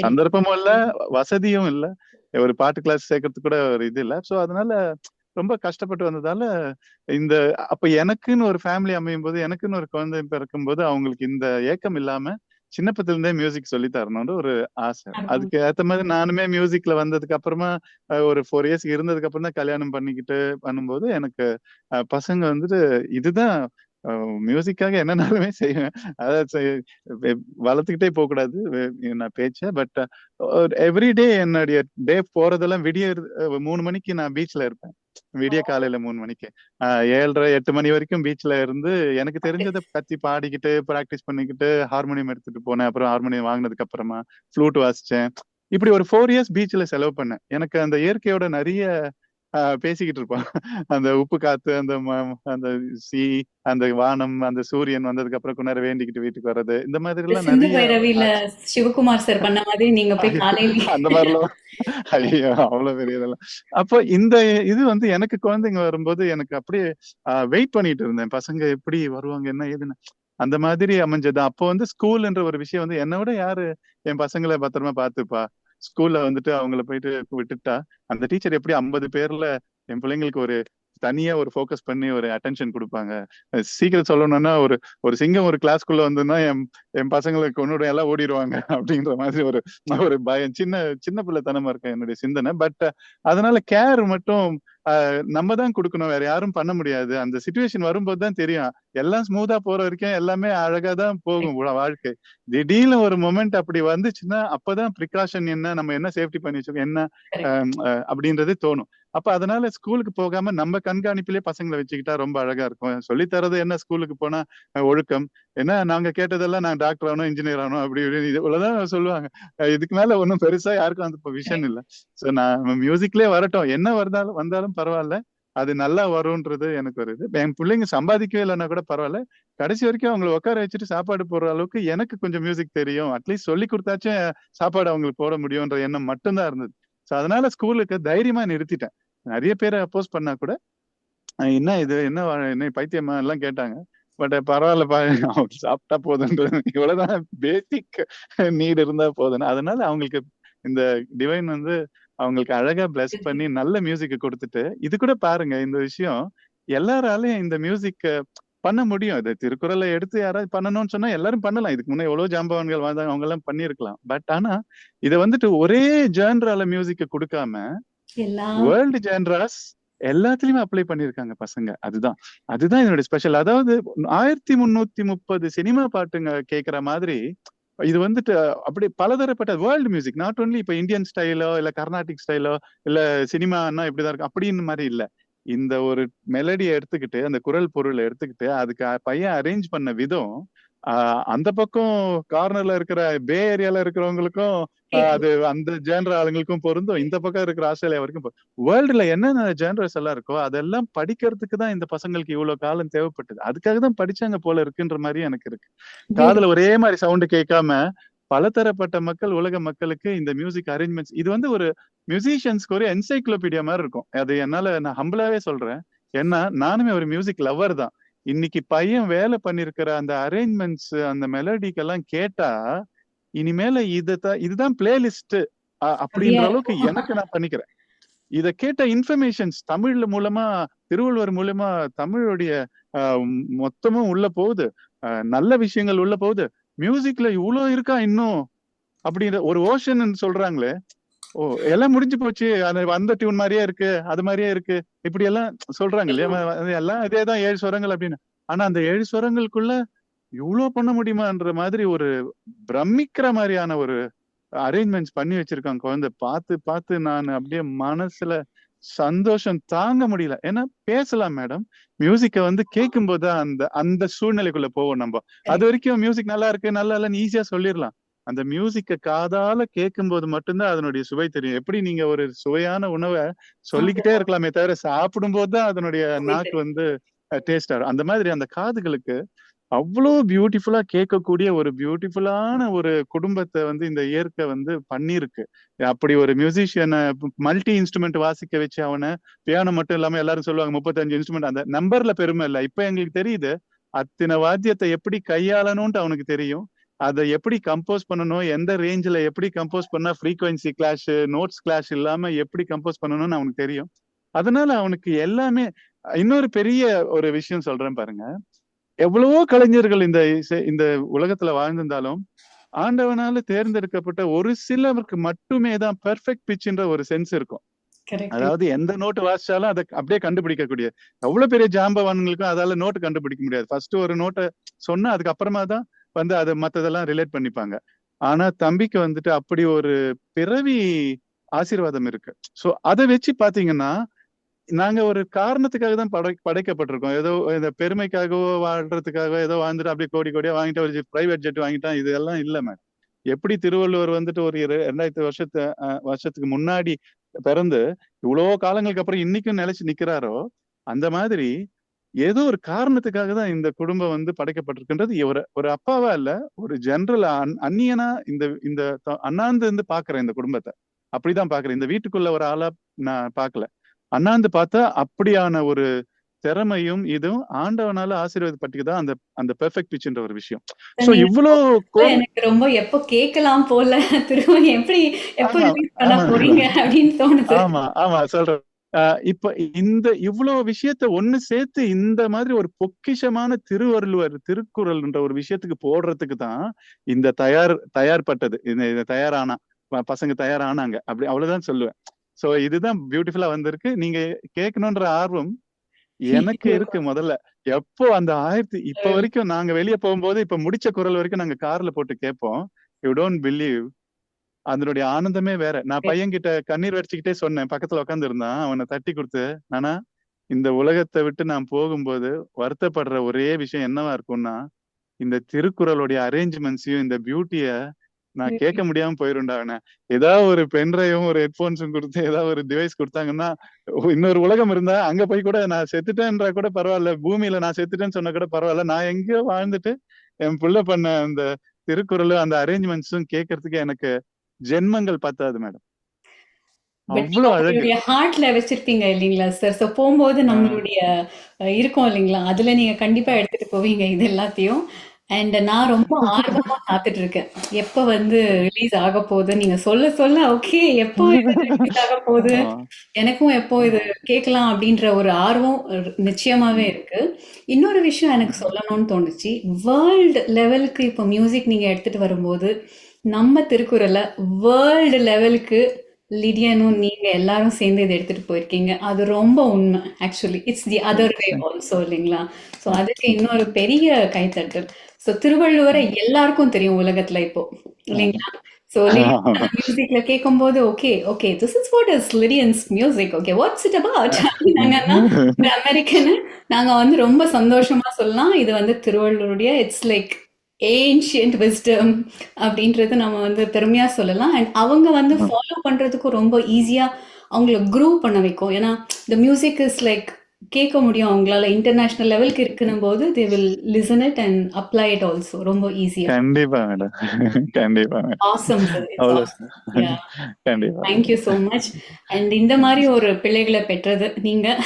சந்தர்ப்பமும் இல்ல, வசதியும் இல்ல, ஒரு பாட்டு கிளாஸ் சேர்க்கறதுக்கு கூட ஒரு இது இல்ல. சோ அதனால ரொம்ப கஷ்டப்பட்டு வந்ததால இந்த அப்ப எனக்குன்னு ஒரு ஃபேமிலி அமையும் போது, எனக்குன்னு ஒரு குழந்தை பிறக்கும் போது அவங்களுக்கு இந்த ஏக்கம் இல்லாம சின்னப்பத்துல இருந்தே மியூசிக் சொல்லி தரணும்னு ஒரு ஆசை. அதுக்கு ஏத்த மாதிரி நானுமே மியூசிக்ல வந்ததுக்கு அப்புறமா ஒரு 4 இயர்ஸ் இருந்ததுக்கு அப்புறம் தான் கல்யாணம் பண்ணிக்கிட்டு பண்ணும்போது எனக்கு பசங்க வந்துட்டு இதுதான் மியூசிக்காக என்னன்னாலுமே செய்வேன். அதாவது வளர்த்துக்கிட்டே போக கூடாது நான் பேச்ச. பட் எவ்ரிடே என்னுடைய டே போறதெல்லாம் விடிய 3 மணிக்கு நான் பீச்ல இருப்பேன். விடிய காலையில 3 மணிக்கு 7:30-8 மணி வரைக்கும் பீச்ல இருந்து எனக்கு தெரிஞ்சதை கத்தி பாடிக்கிட்டு பிராக்டிஸ் பண்ணிக்கிட்டு ஹார்மோனியம் எடுத்துட்டு போனேன். அப்புறம் ஹார்மோனியம் வாங்கினதுக்கு அப்புறமா ஃப்ளூட் வாசிச்சேன். இப்படி ஒரு 4 இயர்ஸ் பீச்ல செலவு பண்ணேன். எனக்கு அந்த இயற்கையோட நிறைய பேசிக்கிட்டு இருப்பான். அந்த உப்பு காத்து, அந்த சி, அந்த வானம், அந்த சூரியன் வந்ததுக்கு அப்புறம் கொஞ்ச நேரம் வேண்டிக்கிட்டு வீட்டுக்கு வர்றது, இந்த மாதிரி எல்லாம் நிறைய சிவகுமார் சார் பண்ண மாதிரி நீங்க போய் காலையில அந்த மாதிரிலாம் ஐயோ அவ்வளவு பெரிய இதெல்லாம். அப்போ இந்த இது வந்து எனக்கு குழந்தைங்க வரும்போது எனக்கு அப்படியே வெயிட் பண்ணிட்டு இருந்தேன், பசங்க எப்படி வருவாங்க என்ன ஏதுன்னு. அந்த மாதிரி அமைஞ்சது. அப்போ வந்து ஸ்கூல்ன்ற ஒரு விஷயம் வந்து என்னை விட யாரு என் பசங்களை பத்திரமா பாத்துப்பா, ஸ்கூல்ல வந்துட்டு அவங்கள போயிட்டு விட்டுட்டா அந்த டீச்சர் எப்படி 50 பேர்ல என் பிள்ளைங்களுக்கு ஒரு தனியா ஒரு ஃபோக்கஸ் பண்ணி ஒரு அட்டென்ஷன் கொடுப்பாங்க. சீக்கிரம் சொல்லணும்னா ஒரு சிங்கம் ஒரு கிளாஸ்க்குள்ள வந்துன்னா என் பசங்களுக்கு ஒன்னோட எல்லாம் ஓடிடுவாங்க அப்படின்ற மாதிரி ஒரு பயம், சின்ன பிள்ளைத்தனமா இருக்க என்னுடைய சிந்தனை. பட் அதனால கேர் மட்டும் நம்ம தான் கொடுக்கணும், வேற யாரும் பண்ண முடியாது. அந்த சிச்சுவேஷன் வரும்போது தான் தெரியும், எல்லாம் ஸ்மூத்தா போற வரைக்கும் எல்லாமே அழகா தான் போகும் வாழ்க்கை. திடீர்னு ஒரு மொமெண்ட் அப்படி வந்துச்சுன்னா அப்பதான் ப்ரிகாஷன் என்ன, நம்ம என்ன சேஃப்டி பண்ணி வச்சிருக்கோம் என்ன அப்படின்றது தோணும். அப்ப அதனால ஸ்கூலுக்கு போகாம நம்ம கண்காணிப்பிலே பசங்களை வச்சுக்கிட்டா ரொம்ப அழகா இருக்கும். சொல்லி தரது என்ன, ஸ்கூலுக்கு போனா ஒழுக்கம் என்ன, நாங்க கேட்டதெல்லாம் நான் டாக்டர் ஆகணும் இன்ஜினியர் ஆகணும் அப்படி இப்படின்னு இவ்வளவுதான் சொல்லுவாங்க. இதுக்கு மேல ஒன்னும் பெருசா யாருக்கும் அந்த விஷன் இல்லை. சோ நான் மியூசிக்லயே வரட்டும், என்ன வந்தாலும் பரவாயில்ல, அது நல்லா வரும்ன்றது எனக்கு ஒரு இது. என் பிள்ளைங்க சம்பாதிக்கவே இல்லைன்னா கூட பரவாயில்ல, கடைசி வரைக்கும் அவங்களை உட்கார வச்சுட்டு சாப்பாடு போடுற அளவுக்கு எனக்கு கொஞ்சம் மியூசிக் தெரியும், அட்லீஸ்ட் சொல்லி கொடுத்தாச்சும் சாப்பாடு அவங்களுக்கு போட முடியும்ன்ற எண்ணம் மட்டும்தான் இருந்தது. சோ அதனால ஸ்கூலுக்கு தைரியமா நிறுத்திட்டேன். நிறைய பேரை அப்போஸ் பண்ணா கூட என்ன இது என்ன பைத்தியமா எல்லாம் கேட்டாங்க. பட் பரவாயில்ல அவங்க சாப்பிட்டா போதுன்றது இவ்வளவுதான் பேசிக் நீட் இருந்தா போதும். அதனால அவங்களுக்கு இந்த டிவைன் வந்து அவங்களுக்கு அழகா பிளஸ் பண்ணி நல்ல மியூசிக் கொடுத்துட்டு, இது கூட பாருங்க இந்த விஷயம் எல்லாராலையும் இந்த மியூசிக் பண்ண முடியும். இது திருக்குறளை எடுத்து யாராவது பண்ணணும்னு சொன்னா எல்லாரும் பண்ணலாம். இதுக்கு முன்னே எவ்வளவு ஜாம்பவான்கள் வாழ்ந்தாங்க, அவங்க எல்லாம் பண்ணிருக்கலாம். பட் ஆனா இதை வந்துட்டு ஒரே ஜேன்ரால மியூசிக்க கொடுக்காம வேர்ல்டு ஜேன்ராஸ் எல்லாத்துலயுமே அப்ளை பண்ணிருக்காங்க பசங்க. அதுதான் என்னுடைய ஸ்பெஷல். அதாவது 1330 சினிமா பாட்டுங்க கேட்கிற மாதிரி இது வந்துட்டு அப்படி பலதரப்பட்ட வேர்ல்டு மியூசிக். நாட் ஒன்லி இப்ப இந்தியன் ஸ்டைலோ இல்ல கர்நாடிக் ஸ்டைலோ இல்ல சினிமான்னா இப்படிதான் இருக்கு அப்படின்னு மாதிரி இல்ல. இந்த ஒரு மெலடியை எடுத்துக்கிட்டு அந்த குரல் பொருளை எடுத்துக்கிட்டு அதுக்கு பையன் அரேஞ்ச் பண்ண விதம் அந்த பக்கம் கார்னர்ல இருக்கிற பே ஏரியால இருக்கிறவங்களுக்கும் அது அந்த ஜேன்ரா ஆளுங்களுக்கும் பொருந்தும், இந்த பக்கம் இருக்கிற ஆஸ்திரேலியா வரைக்கும் வேர்ல்டுல என்னென்ன ஜேன்ரஸ் எல்லாம் இருக்கோ அதெல்லாம் படிக்கிறதுக்கு தான் இந்த பசங்களுக்கு இவ்வளவு காலம் தேவைப்பட்டது. அதுக்காக தான் படிச்சாங்க போல இருக்குன்ற மாதிரி எனக்கு இருக்கு. காதுல ஒரே மாதிரி சவுண்டு கேட்காம பலதரப்பட்ட மக்கள், உலக மக்களுக்கு இந்த மியூசிக் அரேஞ்ச்மெண்ட்ஸ் இது வந்து ஒரு மியூசிஷியன்ஸ்க்கு ஒரு என்சைக்ளோபீடியா மாதிரி இருக்கும். அது என்னால நான் ஹம்பிளாவே சொல்றேன். ஏன்னா நானுமே ஒரு மியூசிக் லவர் தான். இன்னைக்கு பையன் வேலை பண்ணிருக்கிற அந்த அரேஞ்ச்மெண்ட்ஸ் அந்த மெலடிக்கெல்லாம் கேட்டா இனிமேல இதுதான் பிளேலிஸ்ட் அப்படின்ற அளவுக்கு எனக்கு நான் பண்ணிக்கிறேன். இத கேட்ட இன்ஃபர்மேஷன்ஸ் தமிழ் மூலமா, திருவள்ளுவர் மூலமா தமிழுடைய மொத்தமும் உள்ள போகுது, நல்ல விஷயங்கள் உள்ள போகுது. மியூசிக்ல இவ்வளவு இருக்கா இன்னும் அப்படின்ற ஒரு ஓஷன் சொல்றாங்களே, ஓ எல்லாம் முடிஞ்சு போச்சு, அந்த டியூன் மாதிரியே இருக்கு, அது மாதிரியே இருக்கு, இப்படி எல்லாம் சொல்றாங்க இல்லையா, எல்லாம் இதேதான் 7 ஸ்வரங்கள் அப்படின்னு. ஆனா அந்த 7 ஸ்வரங்களுக்குள்ள இவ்வளவு பண்ண முடியுமான்ற மாதிரி ஒரு பிரமிக்கிற மாதிரியான ஒரு அரேஞ்ச்மெண்ட்ஸ் பண்ணி வச்சிருக்காங்க குழந்தை. பார்த்து நான் அப்படியே மனசுல சந்தோஷம் தாங்க முடியல. ஏன்னா பேசலாம் மேடம், மியூசிக்க வந்து கேட்கும் போது அந்த சூழ்நிலைக்குள்ள போவோம் நம்ம. அது வரைக்கும் மியூசிக் நல்லா இருக்கு நல்லா இல்லைன்னு ஈஸியா சொல்லிடலாம். அந்த மியூசிக்க காதால கேட்கும் போது மட்டும்தான் அதனுடைய சுவை தெரியும். எப்படி நீங்க ஒரு சுவையான உணவை சொல்லிக்கிட்டே இருக்கலாமே தவிர சாப்பிடும் போதுதான் அதனுடைய நாக்கு வந்து டேஸ்ட் ஆகும். அந்த மாதிரி அந்த காதுகளுக்கு அவ்வளவு பியூட்டிஃபுல்லா கேட்கக்கூடிய ஒரு பியூட்டிஃபுல்லான ஒரு குடும்பத்தை வந்து இந்த இயற்கை வந்து பண்ணிருக்கு. அப்படி ஒரு மியூசிஷியனை மல்டி இன்ஸ்ட்ருமெண்ட் வாசிக்க வச்சு அவனை பியானோ மட்டும் இல்லாம எல்லாரும் சொல்லுவாங்க 35 இன்ஸ்ட்ருமெண்ட், அந்த நம்பர்ல பெருமை இல்லை. இப்ப எங்களுக்கு தெரியுது அத்தனை வாத்தியத்தை எப்படி கையாளணும்ட்டு அவனுக்கு தெரியும். அதை எப்படி கம்போஸ் பண்ணணும், எந்த ரேஞ்சில எப்படி கம்போஸ் பண்ணா ஃப்ரீக்வன்சி கிளாஷ், நோட்ஸ் கிளாஷ் இல்லாம எப்படி கம்போஸ் பண்ணணும்னு அவனுக்கு தெரியும். அதனால அவனுக்கு எல்லாமே. இன்னொரு பெரிய ஒரு விஷயம் சொல்றேன் பாருங்க, எவ்வளவோ கலைஞர்கள் இந்த உலகத்துல வாழ்ந்திருந்தாலும் ஆண்டவனால தேர்ந்தெடுக்கப்பட்ட ஒரு சிலருக்கு மட்டுமே தான் பெர்ஃபெக்ட் பிச்ன்ற ஒரு சென்ஸ் இருக்கும். அதாவது எந்த நோட்டு வாசிச்சாலும் அதை அப்படியே கண்டுபிடிக்கக்கூடிய எவ்வளவு பெரிய ஜாம்பவான்களுக்கும் அதால நோட்டு கண்டுபிடிக்க முடியாது. ஃபர்ஸ்ட் ஒரு நோட்டை சொன்னா அதுக்கப்புறமா தான் வந்து அதை மத்ததெல்லாம் ரிலேட் பண்ணிப்பாங்க. ஆனா தம்பிக்கு வந்துட்டு அப்படி ஒரு பிறவி ஆசீர்வாதம் இருக்கு. சோ அதை வச்சு பாத்தீங்கன்னா நாங்க ஒரு காரணத்துக்காக தான் படைக்கப்பட்டிருக்கோம். ஏதோ இந்த பெருமைக்காகவோ வாழ்றதுக்காகவோ ஏதோ வாழ்ந்துட்டு அப்படியே கோடி கோடியா வாங்கிட்டு ஒரு பிரைவேட் ஜெட் வாங்கிட்டான், இது எல்லாம் இல்ல மேடம். எப்படி திருவள்ளுவர் வந்துட்டு ஒரு 2000 வருஷத்துக்கு முன்னாடி பிறந்து இவ்வளவு காலங்களுக்கு அப்புறம் இன்னைக்கும் நிலைச்சு நிக்கிறாரோ, அந்த மாதிரி ஏதோ ஒரு காரணத்துக்காக தான் இந்த குடும்பம் வந்து படைக்கப்பட்டிருக்குன்றது ஒரு அப்பாவா இல்ல, ஒரு ஜெனரல் அந்நியனா இந்த அண்ணாந்து இருந்து பாக்குறேன். இந்த குடும்பத்தை அப்படிதான் பாக்குறேன். இந்த வீட்டுக்குள்ள ஒரு ஆளா நான் பாக்கல, அண்ணாந்து பார்த்தா அப்படியான ஒரு திறமையும் இதுவும் ஆண்டவனால ஆசீர்வாதப்பட்டுதான் அந்த பெர்ஃபெக்ட் பிச்ன்ற ஒரு விஷயம். சோ இவ்வளவு எனக்கு ரொம்ப எப்ப கேட்கலாம் போல திரும்ப எப்படி பண்ண போறீங்க அப்படின்னு தோணுது. ஆமா சொல்றேன். இப்ப இந்த இவ்வளவு விஷயத்த ஒண்ணு சேர்த்து இந்த மாதிரி ஒரு பொக்கிஷமான திருவள்ளுவர் திருக்குறள்ன்ற ஒரு விஷயத்துக்கு போடுறதுக்கு தான் இந்த தயார்பட்டது. இந்த தயாரானா பசங்க தயாரானாங்க, அப்படி அவ்வளவுதான் சொல்லுவேன். சோ இதுதான் பியூட்டிஃபுல்லா வந்திருக்கு. நீங்க கேட்கணும்ன்ற ஆர்வம் எனக்கு இருக்கு. முதல்ல எப்போ அந்த இப்ப வரைக்கும் நாங்க வெளியே போகும்போது இப்ப முடிச்ச குரல் வரைக்கும் நாங்க கார்ல போட்டு கேட்போம். யூ டோன்ட் பிலீவ், அதனுடைய ஆனந்தமே வேற. நான் பையன்கிட்ட கண்ணீர் வடிச்சுக்கிட்டே சொன்னேன், பக்கத்துல உட்காந்து இருந்தான், அவனை தட்டி கொடுத்து, நானா இந்த உலகத்தை விட்டு நான் போகும்போது வருத்தப்படுற ஒரே விஷயம் என்னவா இருக்கும்னா, இந்த திருக்குறளுடைய அரேஞ்ச்மெண்ட்ஸையும் இந்த பியூட்டிய நான் கேட்க முடியாம போயிருண்டா. அவனை ஏதாவது ஒரு பென்ட்ரைவும் ஒரு ஹெட்போன்ஸும் கொடுத்து ஏதாவது ஒரு டிவைஸ் கொடுத்தாங்கன்னா, இன்னொரு உலகம் இருந்தா அங்க போய் கூட நான் செத்துட்டேன்றா கூட பரவாயில்ல, பூமியில நான் செத்துட்டேன்னு சொன்னா கூட பரவாயில்ல, நான் எங்கேயோ வாழ்ந்துட்டு என் புள்ள பண்ண அந்த திருக்குறளும் அந்த அரேஞ்ச்மெண்ட்ஸும் கேட்கறதுக்கு எனக்கு ஜென்மங்கள் பத்தாது மேடம். பட் நீங்க அவ்வளவு அழகு. உங்களுடைய ஹார்ட்ல வச்சிருப்பீங்க இல்லைங்களா சார்? ஸோ போகும்போது நம்மளுடைய இருக்கும் இல்லைங்களா, அதுல நீங்க கண்டிப்பா எடுத்துட்டு போவீங்க இது எல்லாத்தையும். அண்ட் நான் ரொம்ப ஆர்வமா காத்துட்டு இருக்கேன், எப்ப வந்து ரிலீஸ் ஆக போகுது. நீங்க சொல்ல சொல்ல ஓகே எப்போ இது ரிலீஸ் ஆக போகுது, எனக்கும் எப்போ இது கேட்கலாம் அப்படின்ற ஒரு ஆர்வம் நிச்சயமாவே இருக்கு. இன்னொரு விஷயம் எனக்கு சொல்லணும்னு தோணுச்சு. வேர்ல்டு லெவலுக்கு இப்போ மியூசிக் நீங்க எடுத்துட்டு வரும்போது நம்ம திருக்குறளை வேர்ல்டு லெவலுக்கு லிடியனும் நீங்க எல்லாரும் சேர்ந்து இதை எடுத்துட்டு போயிருக்கீங்க. அது ரொம்ப உண்மை. Actually it's the other way also இல்லைங்களா? ஸோ அதுக்கு இன்னொரு பெரிய கைத்தட்டல். ஸோ திருவள்ளுவரை எல்லாருக்கும் தெரியும் உலகத்துல இப்போ இல்லைங்களா? ஸோ லிடியன் மியூசிக்ல கேட்கும்போது okay okay this is what is Lydian's music, okay what's it about நாங்கன்னா ஒரு அமெரிக்கனு நாங்க வந்து ரொம்ப சந்தோஷமா சொல்லலாம், இது வந்து திருவள்ளுவருடைய இட்ஸ் லைக் ஏன்ஷியன்ட் விஸ்டம் அப்படின்றது நம்ம வந்து பெருமையா சொல்லலாம். அண்ட் அவங்க வந்து ஃபாலோ பண்றதுக்கும் ரொம்ப ஈஸியா அவங்கள க்ரூவ் பண்ண வைக்கும். ஏன்னா த மியூசிக் இஸ் லைக் கேட்க முடியும் அவங்களால, இன்டர்நேஷனல் லெவலுக்கு இருக்குன்னும் போது they will listen it and apply it also ரொம்ப ஈஸியா. கண்டிப்பா மேடம், கண்டிப்பா மேடம். ஆசம் சார், இட்ஸ் அவ்வளவு ஆசம். யா, கண்டிப்பா. Thank you so much. அண்ட் இந்த மாதிரி ஒரு பிள்ளைகளை பெற்றது நீங்க,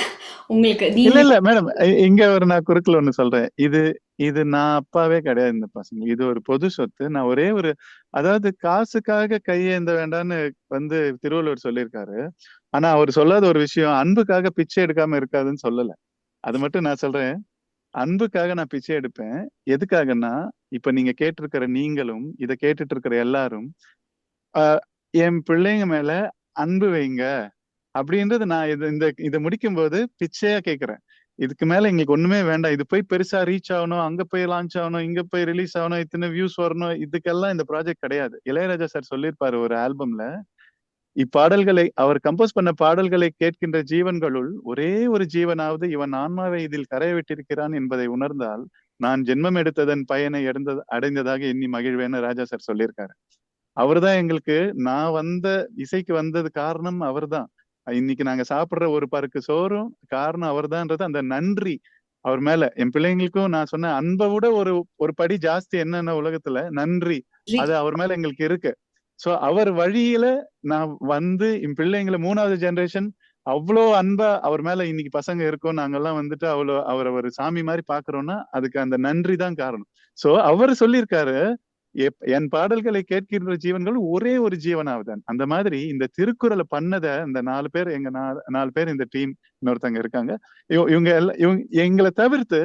உங்களுக்கு இல்ல நீங்க இல்ல மேடம், இங்க ஒரு நான் குறுக்கல ஒண்ணு சொல்றேன். இது இது நான் அப்பாவே கிடையாது இந்த பசங்க. இது ஒரு பொது சொத்து. நான் ஒரே ஒரு, அதாவது காசுக்காக கையேந்த வேண்டாம்னு வந்து திருவள்ளுவர் சொல்லியிருக்காரு. ஆனா அவர் சொல்லாத ஒரு விஷயம், அன்புக்காக பிச்சை எடுக்காம இருக்காதுன்னு சொல்லல. அது மட்டும் நான் சொல்றேன். அன்புக்காக நான் பிச்சை எடுப்பேன். எதுக்காகன்னா, இப்ப நீங்க கேட்டிருக்கிற நீங்களும் இதை கேட்டுட்டு இருக்கிற எல்லாரும் என் பிள்ளைங்க மேல அன்பு வைங்க அப்படின்றது நான் இதை முடிக்கும் போது பிச்சையா கேட்கிறேன். இதுக்கு மேல எங்களுக்கு ஒண்ணுமே வேண்டாம். இது போய் பெருசா ரீச் ஆகணும், அங்க போய் லான்ச் ஆகணும், இங்க போய் ரிலீஸ் ஆகணும், இத்தனை வியூஸ் வரணும், இதுக்கெல்லாம் இந்த ப்ராஜெக்ட் கிடையாது. இளையராஜா சார் சொல்லியிருப்பாரு ஒரு ஆல்பம்ல, இப்பாடல்களை அவர் கம்போஸ் பண்ண பாடல்களை கேட்கின்ற ஜீவன்களுள் ஒரே ஒரு ஜீவனாவது இவன் ஆன்மாவை இதில் கரைய விட்டிருக்கிறான் என்பதை உணர்ந்தால் நான் ஜென்மம் எடுத்ததன் பயனை அடைந்ததாக எண்ணி மகிழ்வேன்னு ராஜா சார் சொல்லியிருக்காரு. அவர்தான் எங்களுக்கு, நான் இசைக்கு வந்தது காரணம் அவர்தான். இன்னைக்கு நாங்க சாப்பிடுற ஒரு பருக்கு சோறும் காரணம் அவர்தான்றது அந்த நன்றி அவர் மேல. என் பிள்ளைங்களுக்கும் நான் சொன்ன அன்பை விட ஒரு படி ஜாஸ்தி என்னன்னா உலகத்துல நன்றி, அது அவர் மேல எங்களுக்கு இருக்கு. சோ அவர் வழியில நான் என் பிள்ளைங்களை 3வது ஜெனரேஷன் அவ்வளோ அன்பா அவர் மேல இன்னைக்கு பசங்க இருக்கோம். நாங்கெல்லாம் வந்துட்டு அவரை ஒரு சாமி மாதிரி பாக்குறோம்னா அதுக்கு அந்த நன்றி தான் காரணம். சோ அவர் சொல்லியிருக்காரு, என் பாடல்களை கேட்கின்ற ஜீவன்கள் ஒரே ஒரு ஜீவனாவதான். அந்த மாதிரி இந்த திருக்குறளை பண்ணத இந்த 4 பேர், எங்க 4 பேர் இந்த டீம், இன்னொருத்தங்க இருக்காங்க, இவங்க எங்களை தவிர்த்து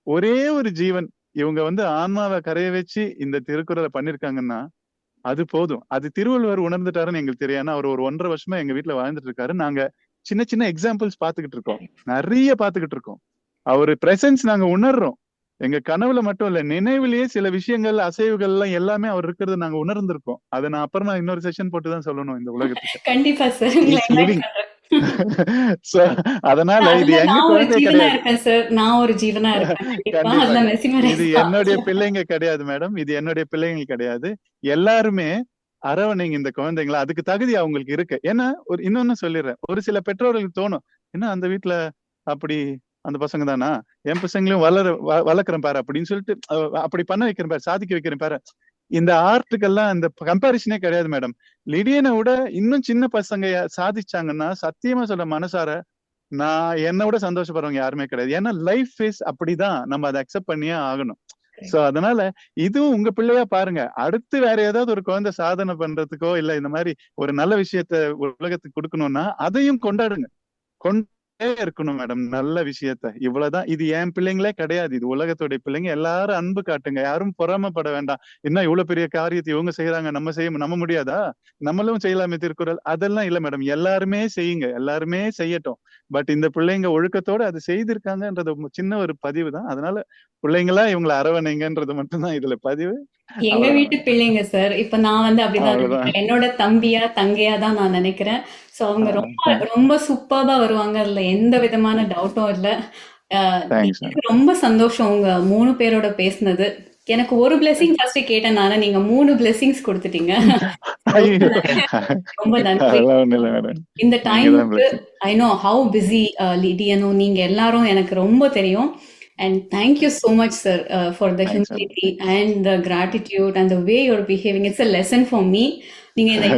ஒரே ஒரு ஜீவன் இவங்க வந்து ஆன்மாவை கரைய வச்சு இந்த திருக்குறளை பண்ணிருக்காங்கன்னா அது போதும். அது திருவள்ளுவர் உணர்ந்துட்டாருன்னு எங்களுக்கு தெரியும். அவர் ஒரு 1.5 வருஷமா எங்க வீட்டுல வாழ்ந்துட்டு இருக்காரு. நாங்க சின்ன சின்ன எக்ஸாம்பிள்ஸ் பாத்துக்கிட்டு இருக்கோம், நிறைய பாத்துக்கிட்டு இருக்கோம். அவரு பிரசன்ஸ் நாங்க உணர்றோம். எங்க கனவுல மட்டும் இல்ல, நினைவுலயே சில விஷயங்கள் அசைவுகள் எல்லாம் எல்லாமே அவர் இருக்கிறது நாங்க உணர்ந்திருக்கோம். அதை நான் அப்புறமா இன்னொரு செஷன் போட்டுதான் சொல்லணும் இந்த உலகத்துக்கு. கண்டிப்பா சார், அதனால இது எங்க குழந்தை கிடையாது, நான் ஒரு ஜீவனா இருப்பேன். இது என்னுடைய பிள்ளைங்க கிடையாது மேடம், இது என்னுடைய பிள்ளைங்க கிடையாது. எல்லாருமே அரவணைங்க இந்த குழந்தைங்களா, அதுக்கு தகுதி அவங்களுக்கு இருக்கு. ஏன்னா இன்னொன்னு சொல்லிடுறேன், ஒரு சில பெற்றோர்களுக்கு தோணும், என்ன அந்த வீட்டுல அப்படி அந்த பசங்க தானா, என் பசங்களையும் வளர்க்குறேன் பாரு அப்படின்னு சொல்லிட்டு அப்படி பண்ண வைக்கிறேன் பாரு, சாதிக்க வைக்கிறேன் பாரு. இந்த ஆர்ட்டுக்கெல்லாம் இந்த கம்பாரிசனே கிடையாது மேடம். லிடியனை விட இன்னும் சின்ன பசங்க சாதிச்சாங்கன்னா சத்தியமா சொல்ல மனசார நான் என்னை விட சந்தோஷப்படுறவங்க யாருமே கிடையாது. ஏன்னா லைஃப் ஃபேஸ் அப்படிதான், நம்ம அதை அக்செப்ட் பண்ணியே ஆகணும். சோ அதனால இதுவும் உங்க பிள்ளையா பாருங்க. அடுத்து வேற ஏதாவது ஒரு குழந்தை சாதனை பண்றதுக்கோ இல்ல இந்த மாதிரி ஒரு நல்ல விஷயத்த உலகத்துக்கு கொடுக்கணும்னா அதையும் கொண்டாடுங்க, இருக்கணும் மேடம் நல்ல விஷயத்த. இவ்வளவுதான். இது என் பிள்ளைங்களே கிடையாது, இது உலகத்துடைய பிள்ளைங்க. எல்லாரும் அன்பு காட்டுங்க, யாரும் பொறாமப்பட வேண்டாம். என்ன இவ்வளவு பெரிய காரியத்தை இவங்க செய்யறாங்க, நம்ம முடியாதா, நம்மளும் செய்யலாமே திருக்குறள், அதெல்லாம் இல்ல மேடம். எல்லாருமே செய்யுங்க, எல்லாருமே செய்யட்டும். பட் இந்த பிள்ளைங்க ஒழுக்கத்தோட அது செய்திருக்காங்கன்றது சின்ன ஒரு பதிவு தான். அதனால பிள்ளைங்களா இவங்களை அரவணைங்கன்றது மட்டும்தான் இதுல பதிவு. எங்க வீட்டு பிள்ளைங்க சார். இப்ப நான் வந்து அப்படிதான் என்னோட தம்பியா தங்கையா தான் நான் நினைக்கிறேன். சோ அவங்க ரொம்ப ரொம்ப சூப்பர்பா வருவாங்க, அதுல எந்த விதமான டவுட்டும் இல்ல. ரொம்ப சந்தோஷம் உங்க 3 பேரோட பேசினது. எனக்கு ஒரு பிளெஸிங் ஃபர்ஸ்ட் கேட்டேன் நானு, நீங்க 3 பிளெஸிங்ஸ் கொடுத்துட்டீங்க. ரொம்ப நன்றி. இந்த டைமுக்கு ஐ நோ ஹவு பிஸி லிடியனும் நீங்க எல்லாரும் எனக்கு ரொம்ப தெரியும். And thank you so much, sir, for the humility and the gratitude and the way you're behaving. It's a lesson for me. நீங்க இதை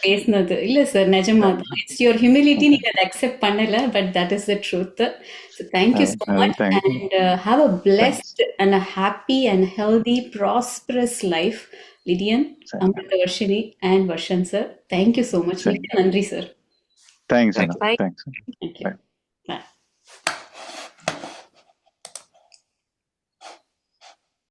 பேசினது இல்ல சார், நிஜமா தான். It's your humility. நீங்க அதை அக்செப்ட் பண்ணல, but that is the truth. So thank you so much thank you. And have a blessed and a happy and healthy prosperous life Lydian, Amritavarshini and Varshan sir. Thank you so much. மிக்க நன்றி sir. Thanks. Bye. Thanks. Thank you.